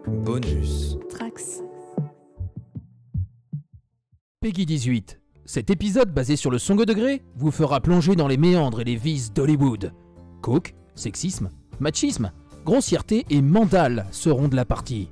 Bonus. Trax. Peggy 18. Cet épisode basé sur le second degré vous fera plonger dans les méandres et les vices d'Hollywood. Coke, sexisme, machisme, grossièreté et mandale seront de la partie.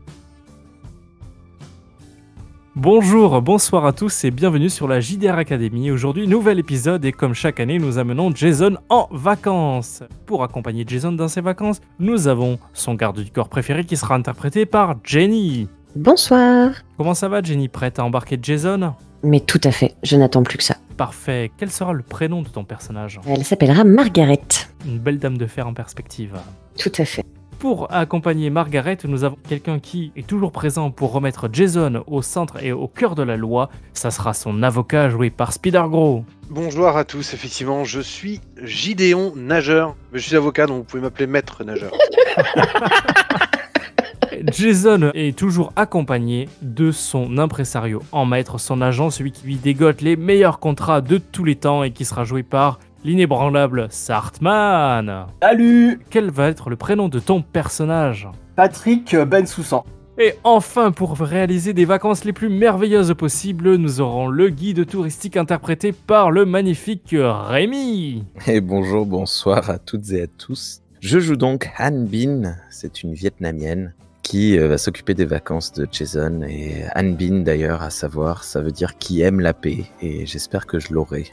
Bonjour, bonsoir à tous et bienvenue sur la JDR Academy. Aujourd'hui, nouvel épisode et comme chaque année, nous amenons Jason en vacances. Pour accompagner Jason dans ses vacances, nous avons son garde du corps préféré qui sera interprété par Jenny. Bonsoir. Comment ça va Jenny, prête à embarquer Jason ? Mais tout à fait, je n'attends plus que ça. Parfait, quel sera le prénom de ton personnage ? Elle s'appellera Margaret. Une belle dame de fer en perspective. Tout à fait. Pour accompagner Margaret, nous avons quelqu'un qui est toujours présent pour remettre Jason au centre et au cœur de la loi. Ça sera son avocat joué par Spider-Gros. Bonjour à tous, effectivement, je suis Gideon Nageur. Je suis avocat, donc vous pouvez m'appeler Maître Nageur. Jason est toujours accompagné de son impresario en maître, son agent, celui qui lui dégote les meilleurs contrats de tous les temps et qui sera joué par l'inébranlable Sartman. Salut, Quel va être le prénom de ton personnage ? Patrick Bensoussan. Et enfin, pour réaliser des vacances les plus merveilleuses possibles, nous aurons le guide touristique interprété par le magnifique Rémi. Et bonjour, bonsoir à toutes et à tous. Je joue donc Han Bin, c'est une Vietnamienne qui va s'occuper des vacances de Jason. Et Han Bin d'ailleurs, à savoir, ça veut dire qui aime la paix. Et j'espère que je l'aurai.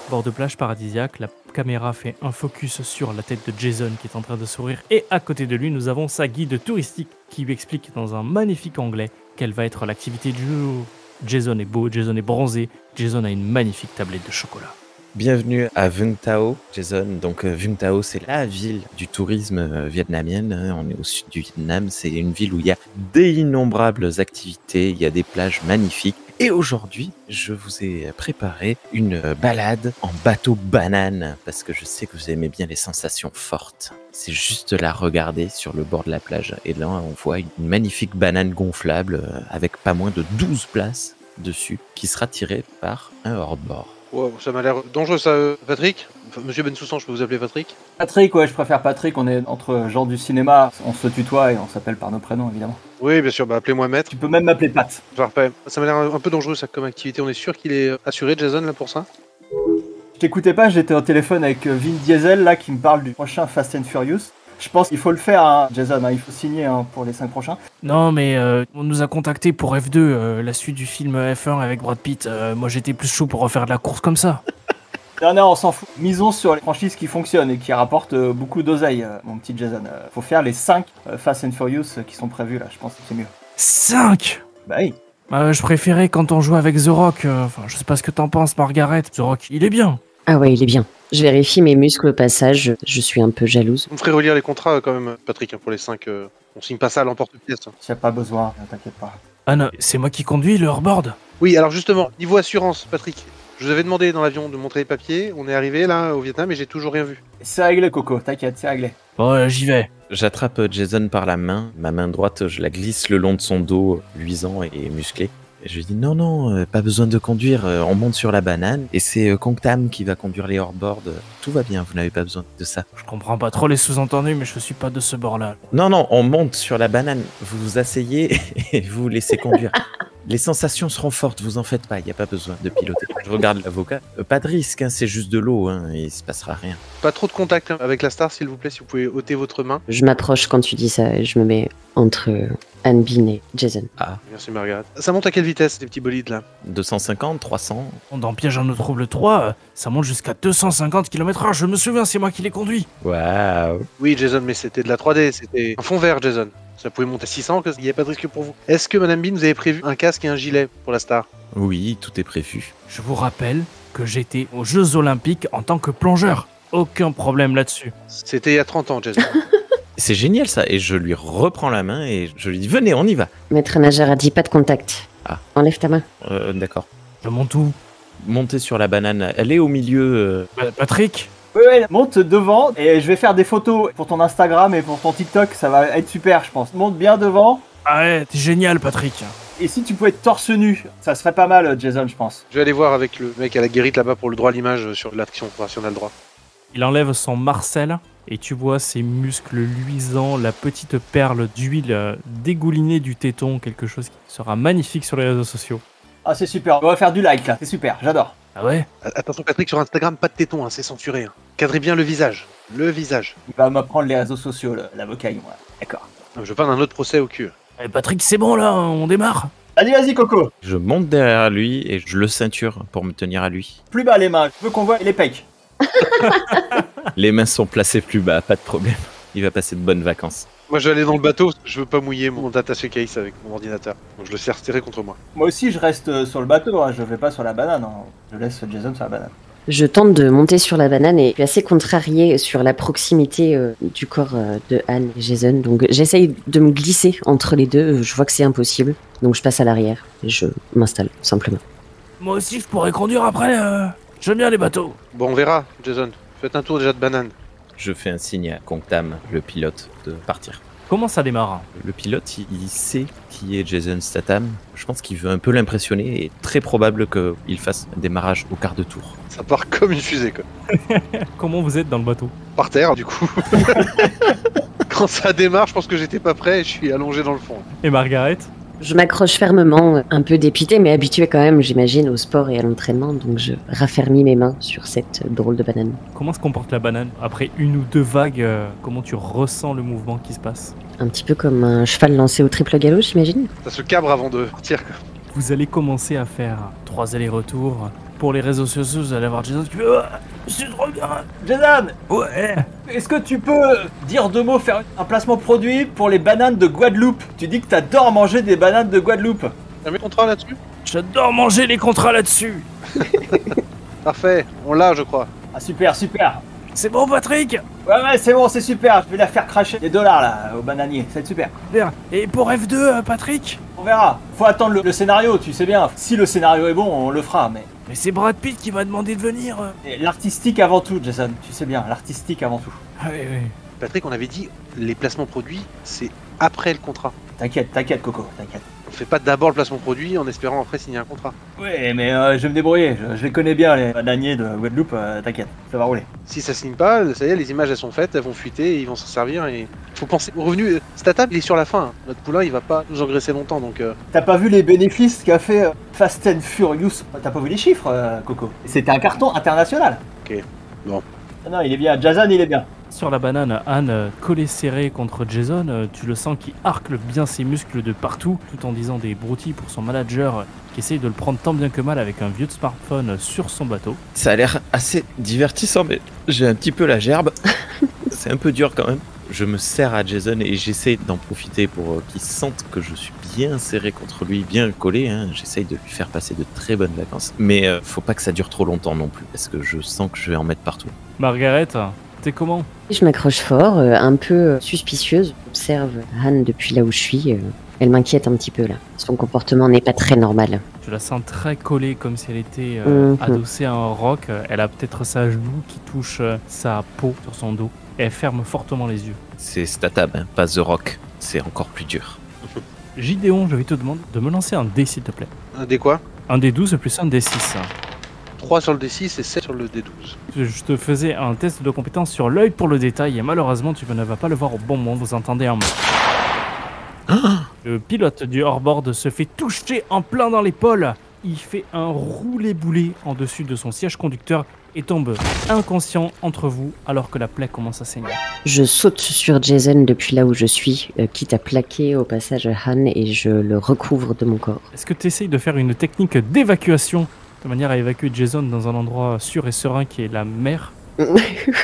Bord de plage paradisiaque, la caméra fait un focus sur la tête de Jason qui est en train de sourire et à côté de lui nous avons sa guide touristique qui lui explique dans un magnifique anglais quelle va être l'activité du jour. Jason est beau, Jason est bronzé, Jason a une magnifique tablette de chocolat. Bienvenue à Vung Tau, Jason. Donc Vung Tau, c'est la ville du tourisme vietnamienne. On est au sud du Vietnam. C'est une ville où il y a d'innombrables activités. Il y a des plages magnifiques. Et aujourd'hui, je vous ai préparé une balade en bateau banane parce que je sais que vous aimez bien les sensations fortes. C'est juste la regarder sur le bord de la plage. Et là, on voit une magnifique banane gonflable avec pas moins de 12 places dessus qui sera tirée par un hors-bord. Wow, ça m'a l'air dangereux ça, Patrick. Enfin, Monsieur Bensoussan, je peux vous appeler Patrick ? Patrick, ouais, je préfère Patrick, on est entre gens du cinéma, on se tutoie et on s'appelle par nos prénoms évidemment. Oui, bien sûr, appelez-moi Maître. Tu peux même m'appeler Pat. Parfait. Ça m'a l'air un peu dangereux ça comme activité. On est sûr qu'il est assuré, Jason, là, pour ça ? Je t'écoutais pas, j'étais au téléphone avec Vin Diesel là qui me parle du prochain Fast and Furious. Je pense qu'il faut le faire, hein, Jason, hein, il faut signer pour les 5 prochains. Non mais on nous a contacté pour F2, la suite du film F1 avec Brad Pitt. Moi j'étais plus chaud pour refaire de la course comme ça. Non, on s'en fout. Misons sur les franchises qui fonctionnent et qui rapportent beaucoup d'oseille, mon petit Jason. Faut faire les 5 Fast and Furious qui sont prévus là, je pense que c'est mieux. 5 ? Bah oui. Je préférais quand on jouait avec The Rock. Enfin, je sais pas ce que t'en penses, Margaret. The Rock, il est bien. Ah ouais, il est bien. Je vérifie mes muscles au passage, je suis un peu jalouse. On me ferait relire les contrats quand même, Patrick, pour les 5. On signe pas ça à l'emporte-pièce. S'il n'y a pas besoin, ne t'inquiète pas. Ah non, c'est moi qui conduis le hors-board. Oui, alors justement, niveau assurance, Patrick. Je vous avais demandé dans l'avion de montrer les papiers. On est arrivé là au Vietnam et j'ai toujours rien vu. C'est réglé, Coco, t'inquiète, c'est réglé. Bon, j'y vais. J'attrape Jason par la main. Ma main droite, je la glisse le long de son dos luisant et musclé. Et je lui dis non, pas besoin de conduire, on monte sur la banane et c'est Kong Tam qui va conduire les hors-board. Tout va bien, vous n'avez pas besoin de ça. Je comprends pas trop les sous-entendus, mais je suis pas de ce bord-là. Non, on monte sur la banane, vous vous asseyez et vous laissez conduire. Les sensations seront fortes, vous en faites pas, il n'y a pas besoin de piloter. Je regarde l'avocat. Pas de risque, hein, c'est juste de l'eau, hein, il se passera rien. Pas trop de contact avec la star, s'il vous plaît, si vous pouvez ôter votre main. Je m'approche quand tu dis ça et je me mets entre Han Bin et Jason. Merci, Margaret. Ça monte à quelle vitesse, les petits bolides là ? 250, 300. Dans Piège à nos troubles 3, ça monte jusqu'à 250 km/h. Je me souviens, c'est moi qui l'ai conduit. Waouh. Oui, Jason, mais c'était de la 3D, c'était un fond vert, Jason. Ça pouvait monter à 600, il n'y avait pas de risque pour vous. Est-ce que, Madame Bean, vous avez prévu un casque et un gilet pour la star ? Oui, tout est prévu. Je vous rappelle que j'étais aux Jeux Olympiques en tant que plongeur. Aucun problème là-dessus. C'était il y a 30 ans, Jason. C'est génial ça, et je lui reprends la main et je lui dis venez, on y va. Maître nageur a dit pas de contact. Ah. Enlève ta main. D'accord. Je monte où ? Montez sur la banane, elle est au milieu. Patrick ? Ouais, monte devant et je vais faire des photos pour ton Instagram et pour ton TikTok, ça va être super je pense. Monte bien devant. Ah ouais, t'es génial, Patrick. Et si tu pouvais être torse nu, ça serait pas mal, Jason, je pense. Je vais aller voir avec le mec à la guérite là-bas pour le droit à l'image sur l'action opérationnelle droit. Il enlève son Marcel et tu vois ses muscles luisants, la petite perle d'huile dégoulinée du téton, quelque chose qui sera magnifique sur les réseaux sociaux. Ah, c'est super. On va faire du like là. C'est super. J'adore. Ah ouais? Attention Patrick, sur Instagram, pas de téton, hein, c'est censuré. Hein. Cadrez bien le visage. Le visage. Il va m'apprendre les réseaux sociaux, l'avocat. Moi. D'accord. Je veux pas d'un autre procès au cul. Eh, Patrick, c'est bon là, on démarre. Vas-y, Coco. Je monte derrière lui et je le ceinture pour me tenir à lui. Plus bas les mains. Je veux qu'on voit les pecs. Les mains sont placées plus bas, pas de problème. Il va passer de bonnes vacances. Moi je vais aller dans le bateau parce que je veux pas mouiller mon attaché case avec mon ordinateur. Donc je le serre serré contre moi. Moi aussi, je reste sur le bateau. Hein. Je vais pas sur la banane. Hein. Je laisse Jason sur la banane. Je tente de monter sur la banane et je suis assez contrariée sur la proximité du corps de Anne et Jason. Donc j'essaye de me glisser entre les deux. Je vois que c'est impossible. Donc je passe à l'arrière et je m'installe simplement. Moi aussi, je pourrais conduire après. J'aime bien les bateaux. Bon on verra, Jason. Faites un tour déjà de banane. Je fais un signe à Conctam, le pilote, de partir. Comment ça démarre? Le pilote, il sait qui est Jason Statham. Je pense qu'il veut un peu l'impressionner et très probable qu'il fasse un démarrage au quart de tour. Ça part comme une fusée quoi. Comment vous êtes dans le bateau? Par terre du coup. Quand ça démarre, je pense que j'étais pas prêt et je suis allongé dans le fond. Et Margaret? Je m'accroche fermement, un peu dépitée, mais habituée quand même, j'imagine, au sport et à l'entraînement. Donc je raffermis mes mains sur cette drôle de banane. Comment se comporte la banane? Après une ou deux vagues, comment tu ressens le mouvement qui se passe? Un petit peu comme un cheval lancé au triple galop, j'imagine. Ça se cabre avant de partir quoi. Vous allez commencer à faire 3 allers-retours. Pour les réseaux sociaux, vous allez avoir Jason qui fait c'est trop bien. Jason, Ouais. est-ce que tu peux dire 2 mots, faire un placement produit pour les bananes de Guadeloupe? Tu dis que t'adores manger des bananes de Guadeloupe. T'as mis le contrat là-dessus? J'adore manger les contrats là-dessus. Parfait, on l'a je crois. Ah super, super. C'est bon, Patrick? Ouais, c'est bon, c'est super. Je vais la faire cracher des dollars là, au bananier. C'est super. Bien. Et pour F2, Patrick? On verra. Faut attendre le scénario, tu sais bien. Si le scénario est bon, on le fera, mais... Mais c'est Brad Pitt qui m'a demandé de venir. Et l'artistique avant tout, Jason. Tu sais bien, l'artistique avant tout. Ah oui, oui. Patrick, on avait dit les placements produits, c'est après le contrat. T'inquiète, Coco, t'inquiète. On fait pas d'abord le placement produit en espérant après signer un contrat. Ouais, mais je vais me débrouiller. Je les connais bien, les bananiers de Guadeloupe. T'inquiète, ça va rouler. Si ça signe pas, ça y est, les images elles sont faites, elles vont fuiter et ils vont s'en servir et faut penser au revenu. Statham il est sur la fin, hein. Notre poulain il va pas nous engraisser longtemps donc T'as pas vu les bénéfices qu'a fait Fast and Furious? T'as pas vu les chiffres, Coco? C'était un carton international. Ok, bon. Non, il est bien. Jason, il est bien. Sur la banane, Anne, collée serrée contre Jason, tu le sens qui arque bien ses muscles de partout, tout en disant des broutilles pour son manager qui essaye de le prendre tant bien que mal avec un vieux smartphone sur son bateau. Ça a l'air assez divertissant, mais j'ai un petit peu la gerbe. C'est un peu dur quand même. Je me serre à Jason et j'essaie d'en profiter pour qu'il sente que je suis bien serré contre lui, bien collé. Hein. J'essaye de lui faire passer de très bonnes vacances. Mais faut pas que ça dure trop longtemps non plus, parce que je sens que je vais en mettre partout. Margaret, t'es comment? Je m'accroche fort, un peu suspicieuse. J'observe Anne depuis là où je suis. Elle m'inquiète un petit peu là. Son comportement n'est pas très normal. Je la sens très collée, comme si elle était adossée à un roc. Elle a peut-être sa joue qui touche sa peau sur son dos. Et elle ferme fortement les yeux. C'est Statham, hein, pas The Rock. C'est encore plus dur. Gideon, je vais te demander de me lancer un dé, s'il te plaît. Un D quoi? Un D12 plus un D6. 3 sur le D6 et 7 sur le D12. Je te faisais un test de compétence sur l'œil pour le détail et malheureusement tu ne vas pas le voir au bon moment, vous entendez un mot. Le pilote du hors-board se fait toucher en plein dans l'épaule. Il fait un roulé-boulé en dessus de son siège conducteur et tombe inconscient entre vous alors que la plaie commence à saigner. Je saute sur Jason depuis là où je suis, quitte à plaquer au passage Han et je le recouvre de mon corps. Est-ce que tu essayes de faire une technique d'évacuation de manière à évacuer Jason dans un endroit sûr et serein qui est la mer? Ou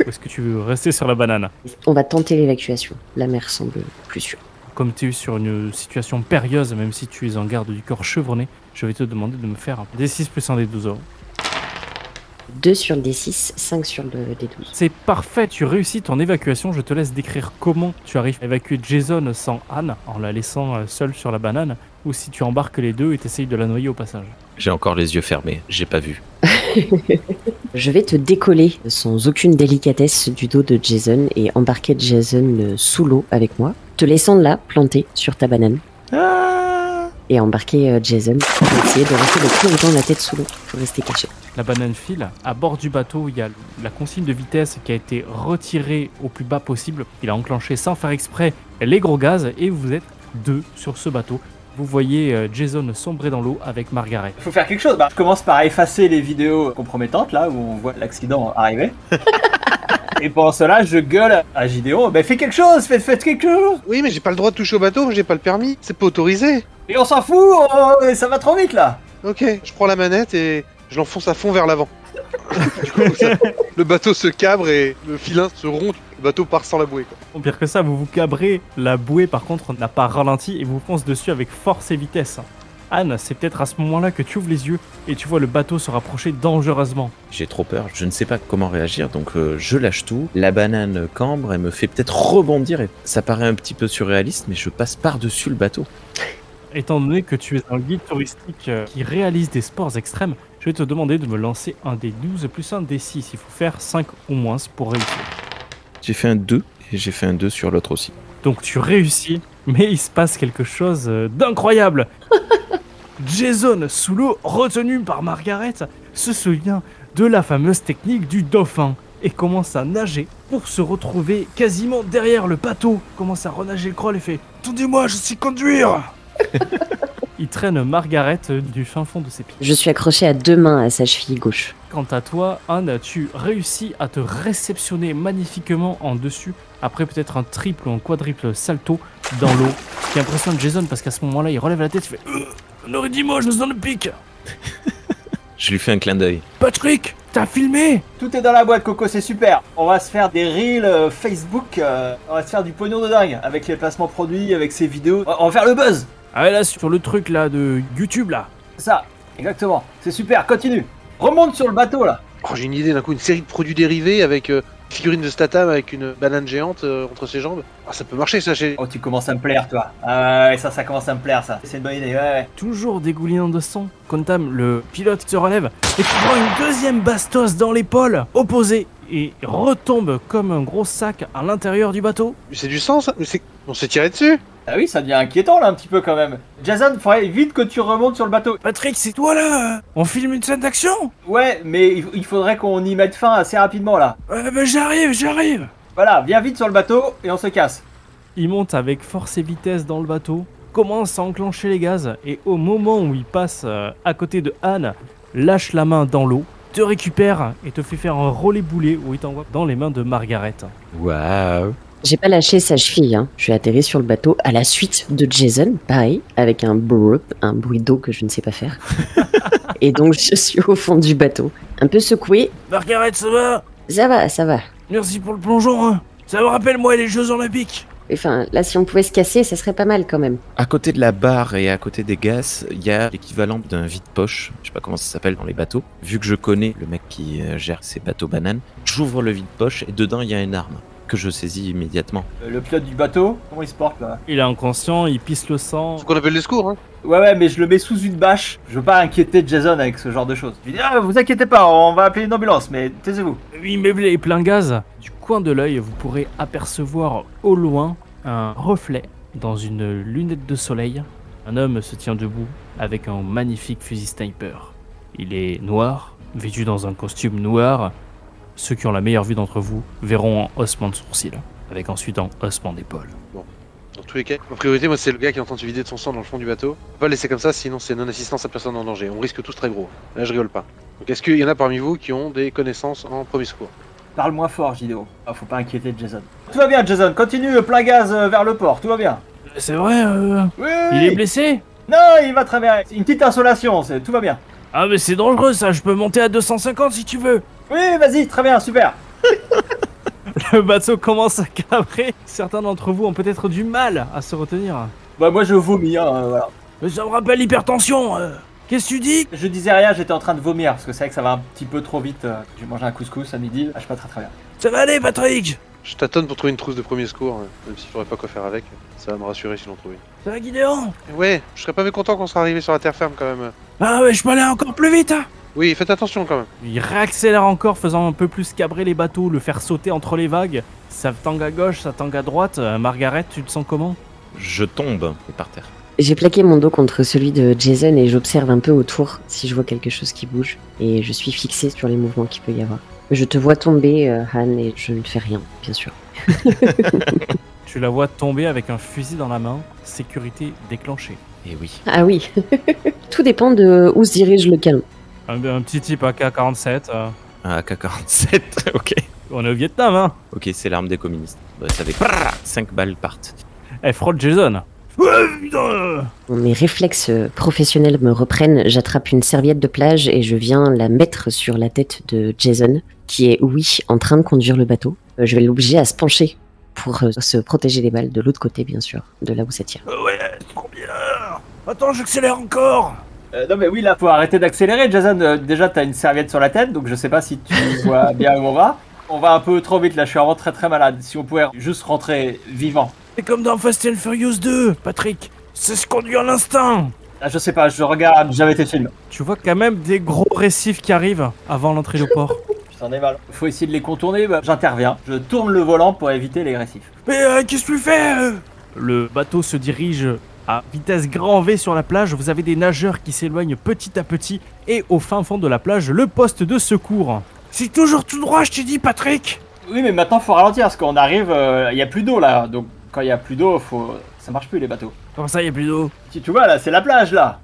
est-ce que tu veux rester sur la banane? On va tenter l'évacuation. La mer semble plus sûre. Comme tu es sur une situation périlleuse, même si tu es en garde du corps chevronné, je vais te demander de me faire un D6 plus un D12. 2 sur le D6, 5 sur le D12. C'est parfait, tu réussis ton évacuation. Je te laisse décrire comment tu arrives à évacuer Jason sans Anne, en la laissant seule sur la banane, ou si tu embarques les deux et t'essayes de la noyer au passage. J'ai encore les yeux fermés, j'ai pas vu. Je vais te décoller sans aucune délicatesse du dos de Jason et embarquer Jason sous l'eau avec moi, te laissant là, planté sur ta banane. Et embarquer Jason pour essayer de rester le plus longtemps la tête sous l'eau, pour rester caché. La banane file. À bord du bateau, il y a la consigne de vitesse qui a été retirée au plus bas possible. Il a enclenché sans faire exprès les gros gaz et vous êtes 2 sur ce bateau. Vous voyez Jason sombrer dans l'eau avec Margaret. Il faut faire quelque chose. Je commence par effacer les vidéos compromettantes, là, où on voit l'accident arriver. Et pendant cela, je gueule à Gideon, fais quelque chose, faites quelque chose. Oui, mais j'ai pas le droit de toucher au bateau, j'ai pas le permis. C'est pas autorisé. Et on s'en fout, ça va trop vite, là. Ok, je prends la manette et je l'enfonce à fond vers l'avant. Du coup, le bateau se cabre et le filin se rompt. Le bateau part sans la bouée, quoi. Bon, pire que ça, vous vous cabrez. La bouée, par contre, n'a pas ralenti et vous fonce dessus avec force et vitesse. Anne, c'est peut-être à ce moment-là que tu ouvres les yeux et tu vois le bateau se rapprocher dangereusement. J'ai trop peur, je ne sais pas comment réagir, donc je lâche tout. La banane cambre, elle me fait peut-être rebondir, et ça paraît un petit peu surréaliste, mais je passe par-dessus le bateau. Étant donné que tu es un guide touristique qui réalise des sports extrêmes, je vais te demander de me lancer un des 12 plus un des 6. Il faut faire 5 ou moins pour réussir. J'ai fait un 2, et j'ai fait un 2 sur l'autre aussi. Donc tu réussis, mais il se passe quelque chose d'incroyable. Jason, sous l'eau, retenu par Margaret, se souvient de la fameuse technique du dauphin et commence à nager pour se retrouver quasiment derrière le bateau. Commence à renager le crawl et fait « Attendez-moi, je sais conduire !» Il traîne Margaret du fin fond de ses pieds. Je suis accrochée à 2 mains à sa cheville gauche. Quant à toi, Anne, tu réussis à te réceptionner magnifiquement en dessus, après peut-être un triple ou un quadruple salto dans l'eau, ce qui impressionne Jason parce qu'à ce moment-là, il relève la tête, il fait on aurait dit moi, je suis dans le pic. Je lui fais un clin d'œil. Patrick, t'as filmé? Tout est dans la boîte, Coco, c'est super. On va se faire des reels Facebook, on va se faire du pognon de dingue avec les placements produits, avec ces vidéos. On va faire le buzz. Ah ouais, là, sur le truc là de YouTube là. C'est ça, exactement. C'est super, continue. Remonte sur le bateau là. Oh, j'ai une idée d'un coup, une série de produits dérivés avec figurine de Statham avec une banane géante entre ses jambes. Ah, ça peut marcher, ça, chez... Oh, tu commences à me plaire, toi. Ah ouais, ça commence à me plaire, ça. C'est une bonne idée, ouais. Toujours dégoulinant de sang. Contam, le pilote se relève et tu prends une deuxième bastos dans l'épaule opposée et retombe comme un gros sac à l'intérieur du bateau. C'est du sang, ça? Mais c'est... On s'est tiré dessus? Ah oui, ça devient inquiétant là un petit peu quand même. Jason, faudrait vite que tu remontes sur le bateau. Patrick, c'est toi là? On filme une scène d'action? Ouais, mais il faudrait qu'on y mette fin assez rapidement là. Ouais, bah j'arrive. Voilà, viens vite sur le bateau et on se casse. Il monte avec force et vitesse dans le bateau, commence à enclencher les gaz et au moment où il passe à côté de Anne, lâche la main dans l'eau, te récupère et te fait faire un relais-boulet où il t'envoie dans les mains de Margaret. Waouh. J'ai pas lâché sa cheville, hein. Je suis atterri sur le bateau à la suite de Jason, pareil, avec un bruit d'eau que je ne sais pas faire. Et donc je suis au fond du bateau, un peu secoué. Margaret, ça va? Ça va. Merci pour le plongeon, hein. Ça me rappelle moi les Jeux Olympiques. Enfin, là, si on pouvait se casser, ça serait pas mal quand même. À côté de la barre et à côté des gaz, il y a l'équivalent d'un vide-poche. Je sais pas comment ça s'appelle dans les bateaux. Vu que je connais le mec qui gère ces bateaux bananes, j'ouvre le vide-poche et dedans il y a une arme que je saisis immédiatement. Le pilote du bateau, comment il se porte là? Il est inconscient, il pisse le sang. Faut qu'on appelle les secours, hein. Ouais, mais je le mets sous une bâche. Je veux pas inquiéter Jason avec ce genre de choses. Je lui dis, vous inquiétez pas, on va appeler une ambulance, mais taisez-vous. Oui, mais il est plein gaz. Du coin de l'œil, vous pourrez apercevoir au loin un reflet dans une lunette de soleil. Un homme se tient debout avec un magnifique fusil sniper. Il est noir, vêtu dans un costume noir. Ceux qui ont la meilleure vue d'entre vous verront un haussement de sourcil, avec ensuite un haussement d'épaule. Dans tous les cas, ma priorité, moi, c'est le gars qui est en train de se vider de son sang dans le fond du bateau. On peut pas le laisser comme ça, sinon c'est non-assistance à personne en danger. On risque tous très gros. Là, je rigole pas. Donc, est-ce qu'il y en a parmi vous qui ont des connaissances en premier secours? Parle moins fort, Gideon. Faut pas inquiéter Jason. Tout va bien, Jason. Continue, plein gaz vers le port. Tout va bien. C'est vrai, Oui. il est blessé? Non, il va très bien. Une petite insolation, tout va bien. Ah mais c'est dangereux ça, je peux monter à 250 si tu veux. Oui, vas-y, très bien, super. Le bateau commence à cabrer. Certains d'entre vous ont peut-être du mal à se retenir. Bah moi je vomis, voilà. Mais ça me rappelle l'hypertension. Qu'est-ce que tu dis? Je disais rien, j'étais en train de vomir, parce que c'est vrai que ça va un petit peu trop vite. J'ai mangé un couscous à midi, je suis pas très bien. Ça va aller Patrick? Je tâtonne pour trouver une trousse de premier secours, même si je saurais pas quoi faire avec. Ça va me rassurer si j'en trouve une. Ça va Gideon? Ouais, je serais pas mécontent qu'on soit arrivé sur la terre ferme quand même. Ah ouais, je peux aller encore plus vite hein. Oui, faites attention quand même. Il réaccélère encore, faisant un peu plus cabrer les bateaux, le faire sauter entre les vagues. Ça tangue à gauche, ça tangue à droite. Margaret, tu te sens comment? Je tombe par terre. J'ai plaqué mon dos contre celui de Jason et j'observe un peu autour si je vois quelque chose qui bouge. Et je suis fixée sur les mouvements qu'il peut y avoir. Je te vois tomber, Han, et je ne fais rien, bien sûr. Tu la vois tomber avec un fusil dans la main, sécurité déclenchée. Et oui. Ah oui. Tout dépend de où se dirige le canon. Un petit type AK-47. Un AK-47, ok. On est au Vietnam, hein. Ok, c'est l'arme des communistes. Bah, ça fait 5 balles partent. Eh, frôle Jason. Ouais, putain. Mes réflexes professionnels me reprennent, j'attrape une serviette de plage et je viens la mettre sur la tête de Jason, qui est, oui, en train de conduire le bateau. Je vais l'obliger à se pencher pour se protéger les balles de l'autre côté, bien sûr, de là où ça tire. Ouais, trop bien. Attends, j'accélère encore. Non mais oui, là, faut arrêter d'accélérer, Jason. Déjà, t'as une serviette sur la tête, donc je sais pas si tu vois bien où on va. On va un peu trop vite, là, je suis vraiment très très malade. Si on pouvait juste rentrer vivant. C'est comme dans Fast and Furious 2, Patrick. C'est se conduire à l'instinct. Ah, je sais pas, je regarde jamais tes films. Tu vois quand même des gros récifs qui arrivent avant l'entrée au port. J'en ai mal. Faut essayer de les contourner, bah, j'interviens. Je tourne le volant pour éviter les récifs. Mais qu'est-ce que tu fais Le bateau se dirige à vitesse grand V sur la plage. Vous avez des nageurs qui s'éloignent petit à petit. Et au fin fond de la plage, le poste de secours. C'est toujours tout droit, je t'ai dit, Patrick. Oui, mais maintenant faut ralentir parce qu'on arrive, il y a plus d'eau là. Donc quand il y a plus d'eau, ça marche plus les bateaux. Comment ça, il n'y a plus d'eau? Tu vois là, c'est la plage là.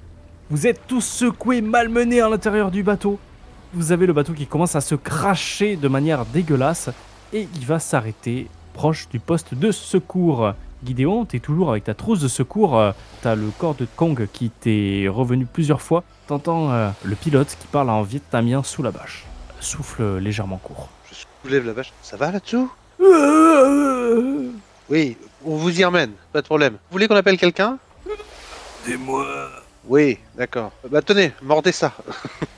Vous êtes tous secoués, malmenés à l'intérieur du bateau. Vous avez le bateau qui commence à se cracher de manière dégueulasse. Et il va s'arrêter proche du poste de secours. Gideon, t'es toujours avec ta trousse de secours. T'as le corps de Kong qui t'est revenu plusieurs fois. T'entends le pilote qui parle en vietnamien sous la bâche. Souffle légèrement court. Je soulève la vache. Ça va là-dessous? Oui, on vous y emmène, pas de problème. Vous voulez qu'on appelle quelqu'un? Aidez-moi. Oui, d'accord. Bah tenez, mordez ça.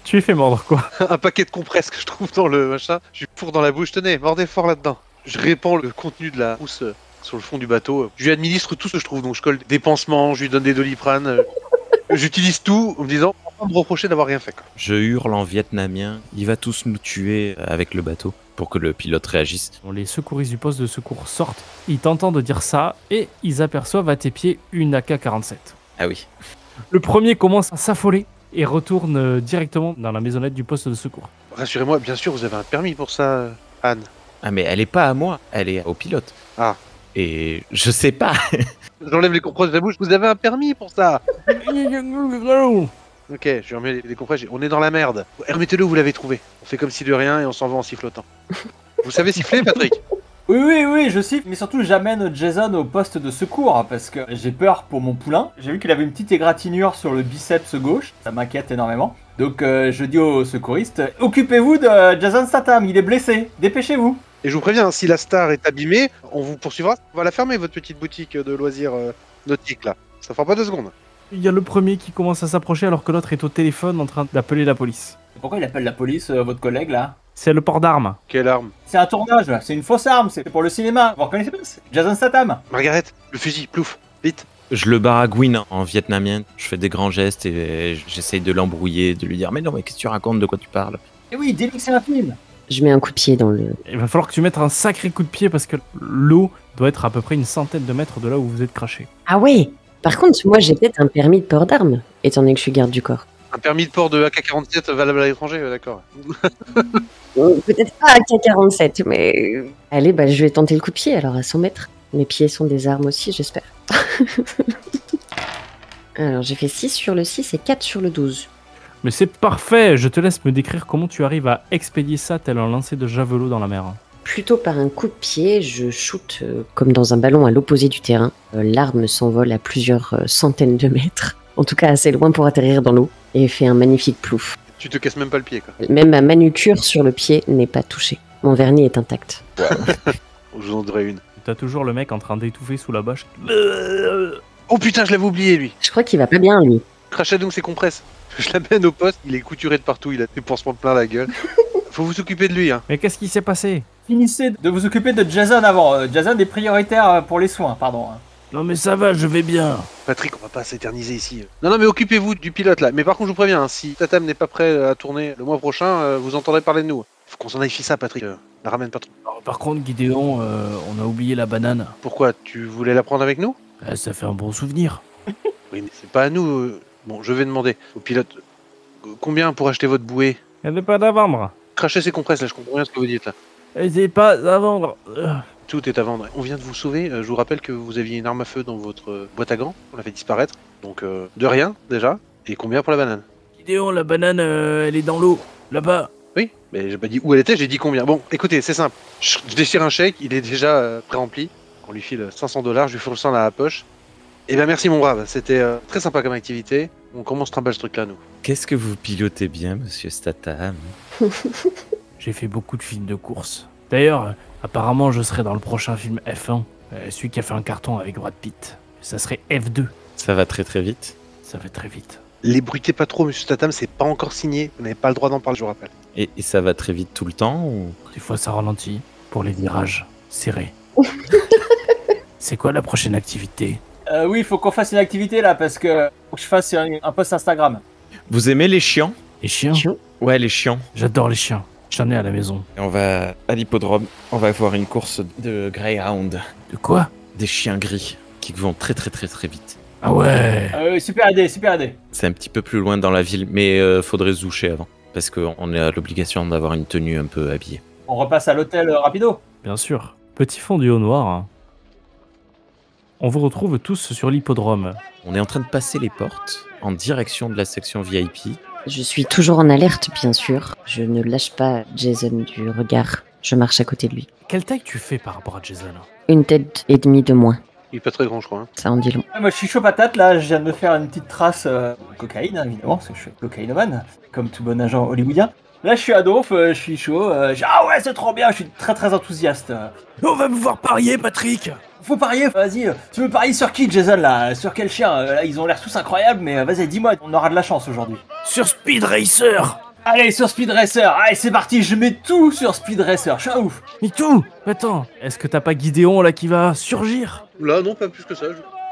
Tu lui fais mordre quoi? Un paquet de compresses que je trouve dans le machin. Je lui fourre dans la bouche. Tenez, mordez fort là-dedans. Je répands le contenu de la housse sur le fond du bateau. Je lui administre tout ce que je trouve. Donc je colle des pansements, je lui donne des Doliprane. J'utilise tout en me disant, on va me reprocher d'avoir rien fait. Quoi. Je hurle en vietnamien. Il va tous nous tuer avec le bateau pour que le pilote réagisse. Les secouristes du poste de secours sortent. Ils t'entendent dire ça et ils aperçoivent à tes pieds une AK-47. Ah oui. Le premier commence à s'affoler et retourne directement dans la maisonnette du poste de secours. Rassurez-moi, bien sûr, vous avez un permis pour ça, Anne. Ah mais elle est pas à moi, elle est au pilote. Ah. Et je sais pas. J'enlève les compresses de la bouche, vous avez un permis pour ça. Ok, je lui remets les compresses, on est dans la merde. Remettez-le, vous l'avez trouvé. On fait comme si de rien et on s'en va en sifflotant. Vous savez siffler, Patrick? Oui, je siffle, mais surtout j'amène Jason au poste de secours parce que j'ai peur pour mon poulain. J'ai vu qu'il avait une petite égratignure sur le biceps gauche, ça m'inquiète énormément. Donc je dis aux secouristes, occupez-vous de Jason Statham, il est blessé, dépêchez-vous. Et je vous préviens, si la star est abîmée, on vous poursuivra. On va la fermer, votre petite boutique de loisirs nautiques là. Ça fera pas 2 secondes. Il y a le premier qui commence à s'approcher alors que l'autre est au téléphone en train d'appeler la police. Pourquoi il appelle la police, votre collègue là? C'est le port d'armes. Quelle arme? C'est un tournage, c'est une fausse arme, c'est pour le cinéma. Vous reconnaissez pas? C'est Jason Statham. Margaret, le fusil, plouf, vite. Je le baragouine en vietnamien. Je fais des grands gestes et j'essaye de l'embrouiller, de lui dire mais non mais qu'est-ce que tu racontes, de quoi tu parles? Et oui, dis-lui que c'est un film. Je mets un coup de pied dans le... Il va falloir que tu mettes un sacré coup de pied parce que l'eau doit être à peu près une centaine de mètres de là où vous êtes craché. Ah ouais. Par contre, moi j'ai peut-être un permis de port d'armes, étant donné que je suis garde du corps. Un permis de port de AK-47 valable à l'étranger, d'accord. Peut-être pas AK-47, mais... Allez, bah je vais tenter le coup de pied alors à 100 mètres. Mes pieds sont des armes aussi, j'espère. Alors j'ai fait 6 sur le 6 et 4 sur le 12. Mais c'est parfait, je te laisse me décrire comment tu arrives à expédier ça tel un lancer de javelot dans la mer. Plutôt par un coup de pied, je shoote comme dans un ballon à l'opposé du terrain. L'arme s'envole à plusieurs centaines de mètres, en tout cas assez loin pour atterrir dans l'eau, et fait un magnifique plouf. Tu te casses même pas le pied, quoi. Même ma manucure sur le pied n'est pas touchée. Mon vernis est intact. Je vous en donnerai une. T'as toujours le mec en train d'étouffer sous la bâche. Oh putain, je l'avais oublié, lui. Je crois qu'il va pas bien, lui. Crachez donc ses compresses. Je l'amène au poste, il est couturé de partout, il a des pansements plein la gueule. Faut vous occuper de lui, hein. Mais qu'est-ce qui s'est passé? Finissez de vous occuper de Jason avant. Jason est prioritaire pour les soins, pardon. Non mais ça va, je vais bien. Patrick, on va pas s'éterniser ici. Non, mais occupez-vous du pilote là. Mais par contre, je vous préviens, hein, si Tatam n'est pas prêt à tourner le mois prochain, vous entendrez parler de nous. Faut qu'on s'en aille ça, Patrick. La ramène pas trop. Alors, par contre, Gideon, on a oublié la banane. Pourquoi? Tu voulais la prendre avec nous? Ça fait un bon souvenir. Oui, mais c'est pas à nous. Bon, je vais demander au pilote combien pour acheter votre bouée. Elle n'est pas à vendre. Crachez ces compresses là, je comprends rien ce que vous dites là. Elle n'est pas à vendre. Tout est à vendre. On vient de vous sauver. Je vous rappelle que vous aviez une arme à feu dans votre boîte à gants. On l'a fait disparaître. Donc de rien déjà. Et combien pour la banane? Gideon, la banane, elle est dans l'eau. Là-bas. Oui, mais j'ai pas dit où elle était, j'ai dit combien. Bon, écoutez, c'est simple. Je déchire un chèque, il est déjà pré-rempli. On lui file $500, je lui fous le sang dans la poche. Eh ben merci mon brave, c'était très sympa comme activité. On commence trimballer ce truc-là, nous. Qu'est-ce que vous pilotez bien, monsieur Statham? J'ai fait beaucoup de films de course. D'ailleurs, apparemment, je serai dans le prochain film F1. Celui qui a fait un carton avec Brad Pitt. Ça serait F2. Ça va très très vite. Ça va très vite. Les bruitez pas trop, monsieur Statham, c'est pas encore signé. Vous n'avez pas le droit d'en parler, je vous rappelle. Et ça va très vite tout le temps ou... Des fois, ça ralentit pour les virages serrés. C'est quoi la prochaine activité? Oui, il faut qu'on fasse une activité là parce que faut que je fasse un post Instagram. Vous aimez les chiens? Les chiens? Ouais, les chiens. J'adore les chiens. J'en ai à la maison. Et on va à l'hippodrome, on va voir une course de Greyhound. De quoi? Des chiens gris qui vont très très très très vite. Ah ouais. Super idée, super idée. C'est un petit peu plus loin dans la ville, mais faudrait se doucher avant. Parce qu'on a l'obligation d'avoir une tenue un peu habillée. On repasse à l'hôtel rapido. Bien sûr. Petit fondu au noir. Hein. On vous retrouve tous sur l'hippodrome. On est en train de passer les portes en direction de la section VIP. Je suis toujours en alerte, bien sûr. Je ne lâche pas Jason du regard. Je marche à côté de lui. Quelle taille tu fais par rapport à Jason? Une tête et demie de moins. Il est pas très grand, je crois. Hein. Ça en dit long. Moi, je suis chaud patate là. Je viens de me faire une petite trace cocaïne, hein, évidemment, parce que je suis cocaïnomane, comme tout bon agent hollywoodien. Là, je suis à Donf, je suis chaud. Ah ouais, c'est trop bien. Je suis très très enthousiaste. On va me voir parier, Patrick. Faut parier, vas-y. Tu veux parier sur qui, Jason, là? Sur quel chien? Là, ils ont l'air tous incroyables, mais vas-y, dis-moi, on aura de la chance aujourd'hui. Sur Speed Racer. Allez, sur Speed Racer. Allez, c'est parti, je mets tout sur Speed Racer. Je suis un ouf. Mais tout. Attends, est-ce que t'as pas Gideon là qui va surgir? Là, non, pas plus que ça.